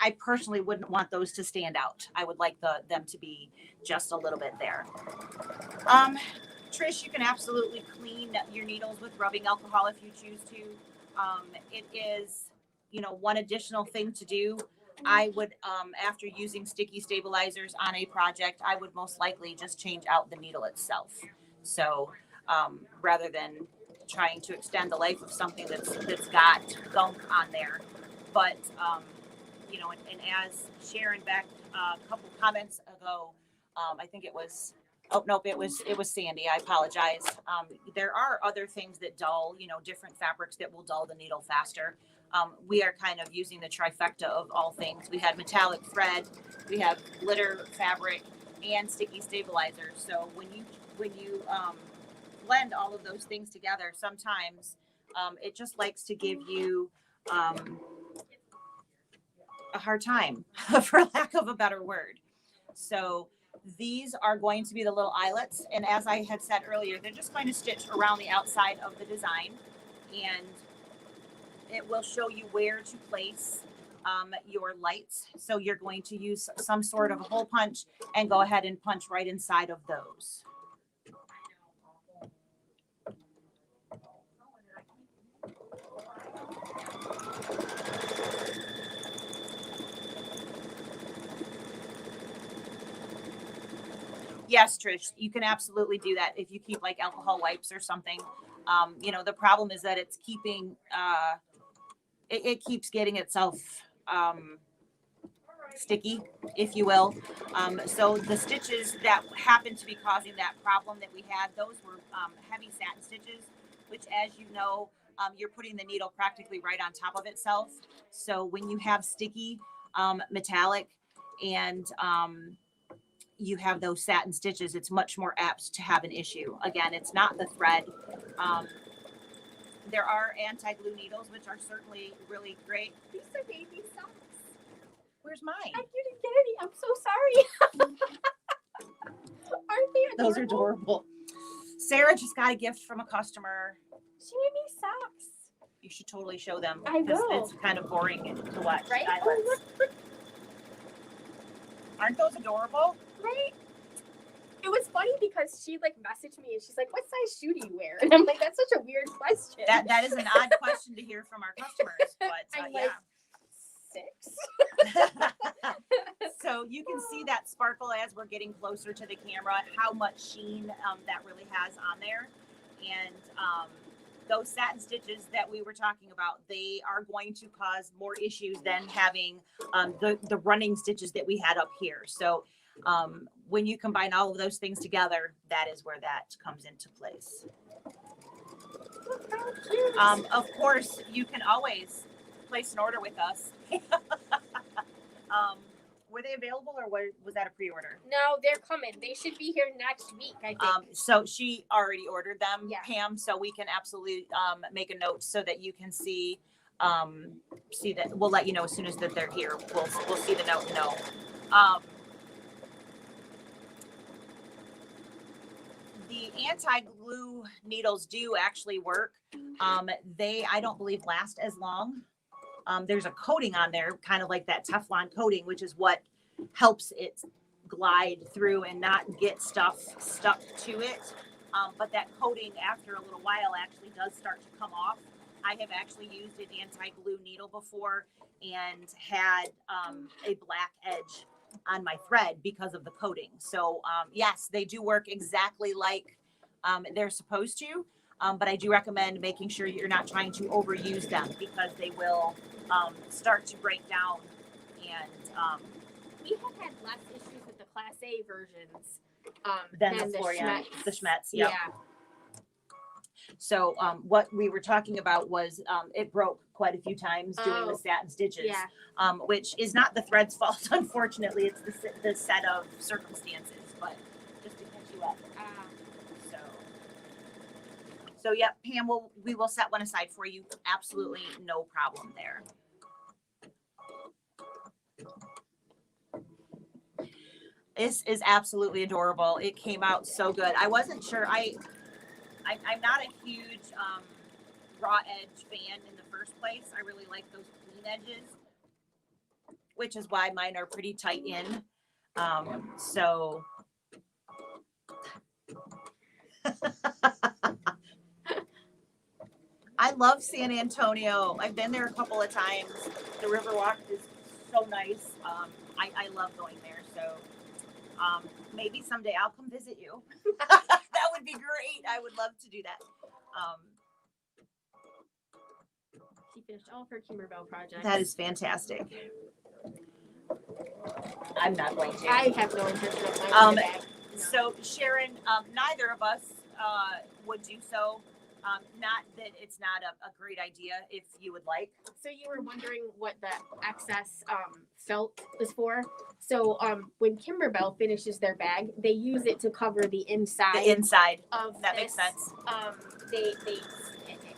I personally wouldn't want those to stand out. I would like them to be just a little bit there. Trish, you can absolutely clean your needles with rubbing alcohol if you choose to. It is, one additional thing to do. I would, after using sticky stabilizers on a project, I would most likely just change out the needle itself. So rather than trying to extend the life of something that's got gunk on there. But, and as Sharon back a couple comments ago, I think it was, oh, nope, it was Sandy. I apologize. There are other things that dull, different fabrics that will dull the needle faster. We are kind of using the trifecta of all things. We had metallic thread, we have glitter fabric, and sticky stabilizers. So when you blend all of those things together, sometimes it just likes to give you a hard time, for lack of a better word. So these are going to be the little eyelets, and as I had said earlier, they're just going to stitch around the outside of the design, and it will show you where to place your lights. So you're going to use some sort of a hole punch and go ahead and punch right inside of those. Yes, Trish, you can absolutely do that if you keep like alcohol wipes or something. The problem is that it's keeping, it keeps getting itself sticky, if you will. So the stitches that happen to be causing that problem that we had, those were heavy satin stitches, which, as you know, you're putting the needle practically right on top of itself. So when you have sticky metallic and you have those satin stitches, it's much more apt to have an issue. Again, it's not the thread. There are anti-glue needles, which are certainly really great. These are baby socks. Where's mine? I didn't get any. I'm so sorry. Aren't they adorable? Those are adorable. Sarah just got a gift from a customer. She made me socks. You should totally show them. I because will. It's kind of boring to watch. Right? Eyelets. Aren't those adorable? Right? It was funny because she messaged me and she's like, "What size shoe do you wear?" And I'm like, "That's such a weird question." That is an odd question to hear from our customers, but I'm yeah. 6. So you can see that sparkle as we're getting closer to the camera, how much sheen that really has on there. And those satin stitches that we were talking about, they are going to cause more issues than having the running stitches that we had up here. So when you combine all of those things together, that is where that comes into place. Of course, you can always place an order with us. Were they available, or was that a pre-order? No, they're coming. They should be here next week, I think. So she already ordered them, Yeah. Pam. So we can absolutely make a note so that you can see that. We'll let you know as soon as that they're here. We'll see the note and know. The anti-glue needles do actually work. They, I don't believe, last as long. There's a coating on there, kind of like that Teflon coating, which is what helps it glide through and not get stuff stuck to it. But that coating, after a little while, actually does start to come off. I have actually used an anti-glue needle before and had a black edge on my thread because of the coating. So yes, they do work exactly like they're supposed to. But I do recommend making sure you're not trying to overuse them because they will start to break down. And we have had less issues with the Class A versions then the Florian, Schmetz. the Schmetz, yep. Yeah. So what we were talking about was it broke quite a few times doing the Oh, satin stitches, Yeah. which is not the thread's fault, unfortunately. It's the set of circumstances, but just to catch you up. So, yeah, Pam, we will set one aside for you. Absolutely no problem there. This is absolutely adorable. It came out so good. I wasn't sure. I'm not a huge raw edge fan in the first place. I really like those clean edges, which is why mine are pretty tight in. So I love San Antonio. I've been there a couple of times. The Riverwalk is so nice. I love going there. So maybe someday I'll come visit you. That would be great. I would love to do that. She finished all of her Kimberbell projects. That is fantastic. I'm not going to. I have no interest in mine. No. So Sharon, neither of us would do so. Not that it's not a great idea if you would like. So you were wondering what the excess felt was for. So when Kimberbell finishes their bag, they use it to cover the inside. The inside of that this. makes sense.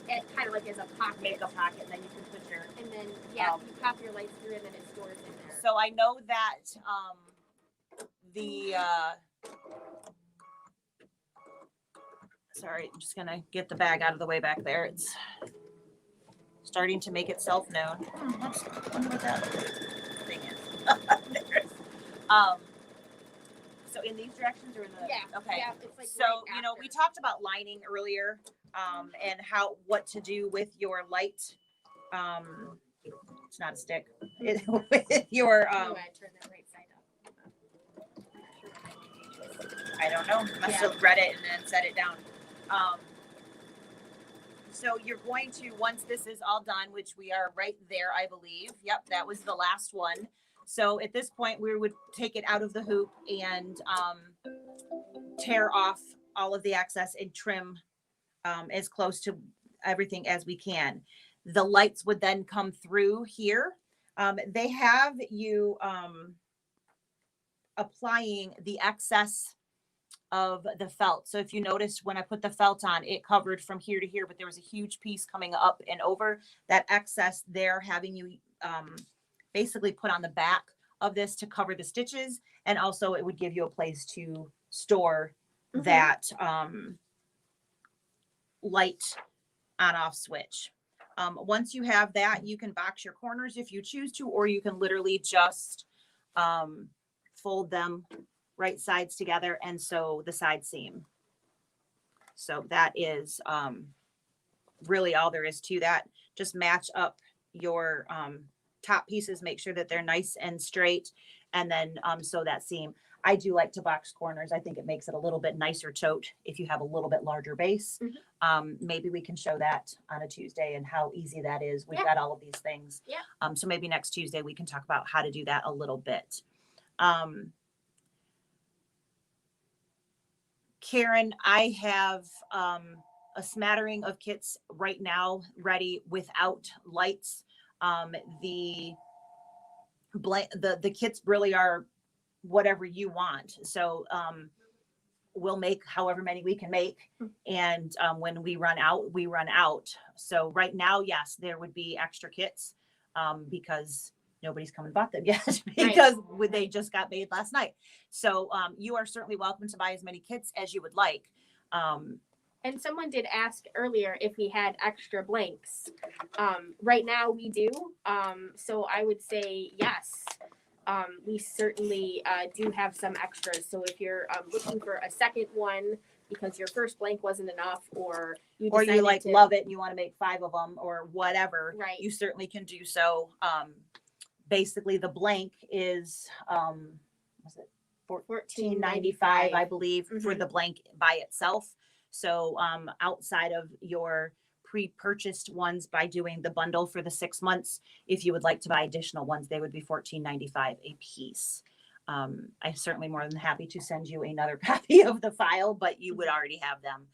It kind of like as a pocket. Make a pocket, and then you can put your. And then you pop your lights through, and then it stores in there. So I know that the. Sorry, I'm just gonna get the bag out of the way back there. It's starting to make itself known. I wonder what that thing is. So in these directions or in the okay. Yeah, it's like So right we talked about lining earlier, and what to do with your light. It's not a stick. With your turn that right side up. I don't know. Must have read it and then set it down. So you're going to, once this is all done, which we are right there, I believe. Yep, that was the last one. So at this point, we would take it out of the hoop and tear off all of the excess and trim as close to everything as we can. The lights would then come through here. They have you applying the excess of the felt. So if you noticed when I put the felt on, it covered from here to here, but there was a huge piece coming up and over. That excess there, having you basically put on the back of this to cover the stitches, and also it would give you a place to store that light on off switch. Once you have that, you can box your corners if you choose to, or you can literally just fold them right sides together and sew the side seam. So that is really all there is to that. Just match up your top pieces, make sure that they're nice and straight, and then sew that seam. I do like to box corners. I think it makes it a little bit nicer tote if you have a little bit larger base. Maybe we can show that on a Tuesday and how easy that is. We've got all of these things. So maybe next Tuesday we can talk about how to do that a little bit. Karen, I have a smattering of kits right now ready without lights. The kits really are whatever you want. So we'll make however many we can make. And when we run out, we run out. So right now, yes, there would be extra kits because nobody's come and bought them yet because they just got made last night. So you are certainly welcome to buy as many kits as you would like. And someone did ask earlier if we had extra blanks. Right now we do. So I would say yes. We certainly do have some extras. So if you're looking for a second one because your first blank wasn't enough, or you like love it and you want to make 5 of them or whatever, you certainly can do so. Basically the blank is was it $14.95 I believe for the blank by itself. So outside of your pre-purchased ones, by doing the bundle for the 6 months, if you would like to buy additional ones, they would be $14.95 a piece. I'm certainly more than happy to send you another copy of the file, but you would already have them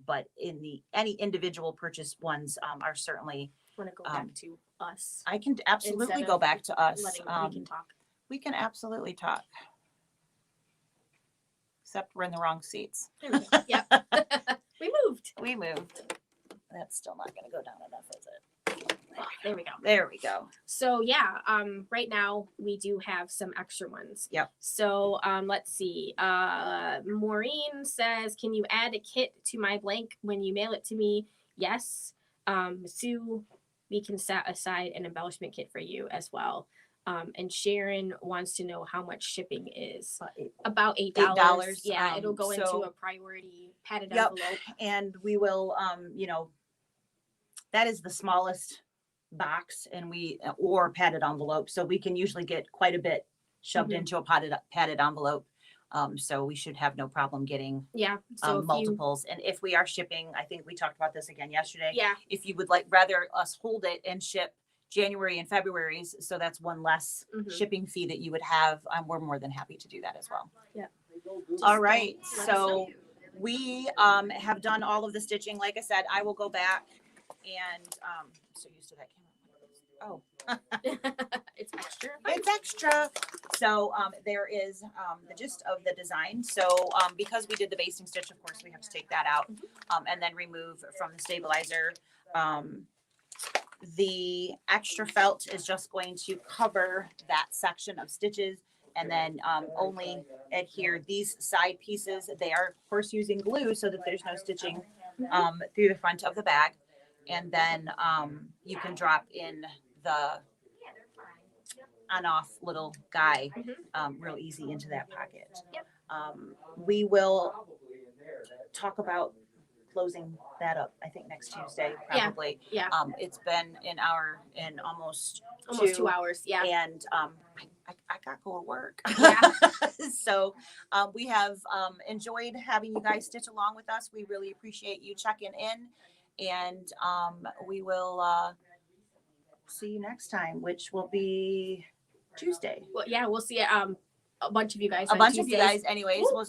But any individual purchase ones are certainly, Want to go back to us? I can absolutely Instead go of back to us. Letting we can talk. We can absolutely talk. Except we're in the wrong seats. There we go. Yep. We moved. We moved. That's still not going to go down enough, is it? There we go. There we go. So yeah, right now we do have some extra ones. Yep. So let's see. Maureen says, "Can you add a kit to my blank when you mail it to me?" Yes. Sue, we can set aside an embellishment kit for you as well. And Sharon wants to know how much shipping is. About $8. Yeah, it'll go into a priority padded Yep. envelope. And we will, that is the smallest box or padded envelope. So we can usually get quite a bit shoved Mhm. into a padded envelope. So we should have no problem getting Yeah. So if multiples. And if we are shipping, I think we talked about this again yesterday. yeah. If you would rather us hold it and ship January and February's, so that's one less Mhm. shipping fee that you would have, we're more than happy to do that as well. Just All right, let us so know. we have done all of the stitching. Like I said, I will go back and I'm so used to that camera. Oh, It's extra. it's extra. So there is the gist of the design. So because we did the basting stitch, of course, we have to take that out and then remove from the stabilizer. The extra felt is just going to cover that section of stitches and then only adhere these side pieces. They are, of course, using glue so that there's no stitching through the front of the bag. And then you can drop in the on-off little guy real easy into that pocket. Yep. We will talk about closing that up, I think next Tuesday, probably. Yeah. It's been in almost Almost 2 two hours. Yeah. and I got to go to work. Yeah. So we have enjoyed having you guys stitch along with us. We really appreciate you checking in, and we will see you next time, which will be Tuesday. Well, yeah, we'll see a bunch of you guys. A on bunch of you Tuesdays. guys, anyways. Ooh. We'll,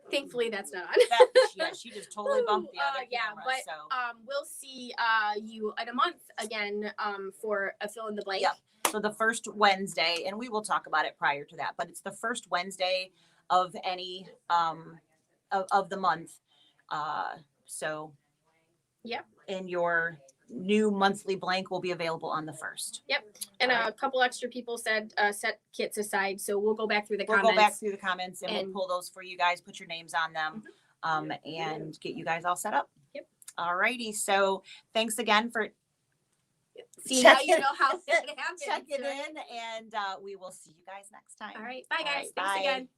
Thankfully, that's not on. she just totally bumped the other Yeah, camera. but So we'll see you in a month again for a fill in the blank. Yep. So the first Wednesday, and we will talk about it prior to that, but it's the first Wednesday of any of the month. So Yep. And your new monthly blank will be available on the 1st. And All a couple extra people said set kits aside, so we'll go back through the We'll comments. go back through the comments and we'll and- pull those for you guys, put your names on them, and get you guys all set up. Yep. All righty. So thanks again for See, now you checking- know how it happens. checking right? in, and we will see you guys next time. All right. Bye, All guys. right, Thanks bye. again.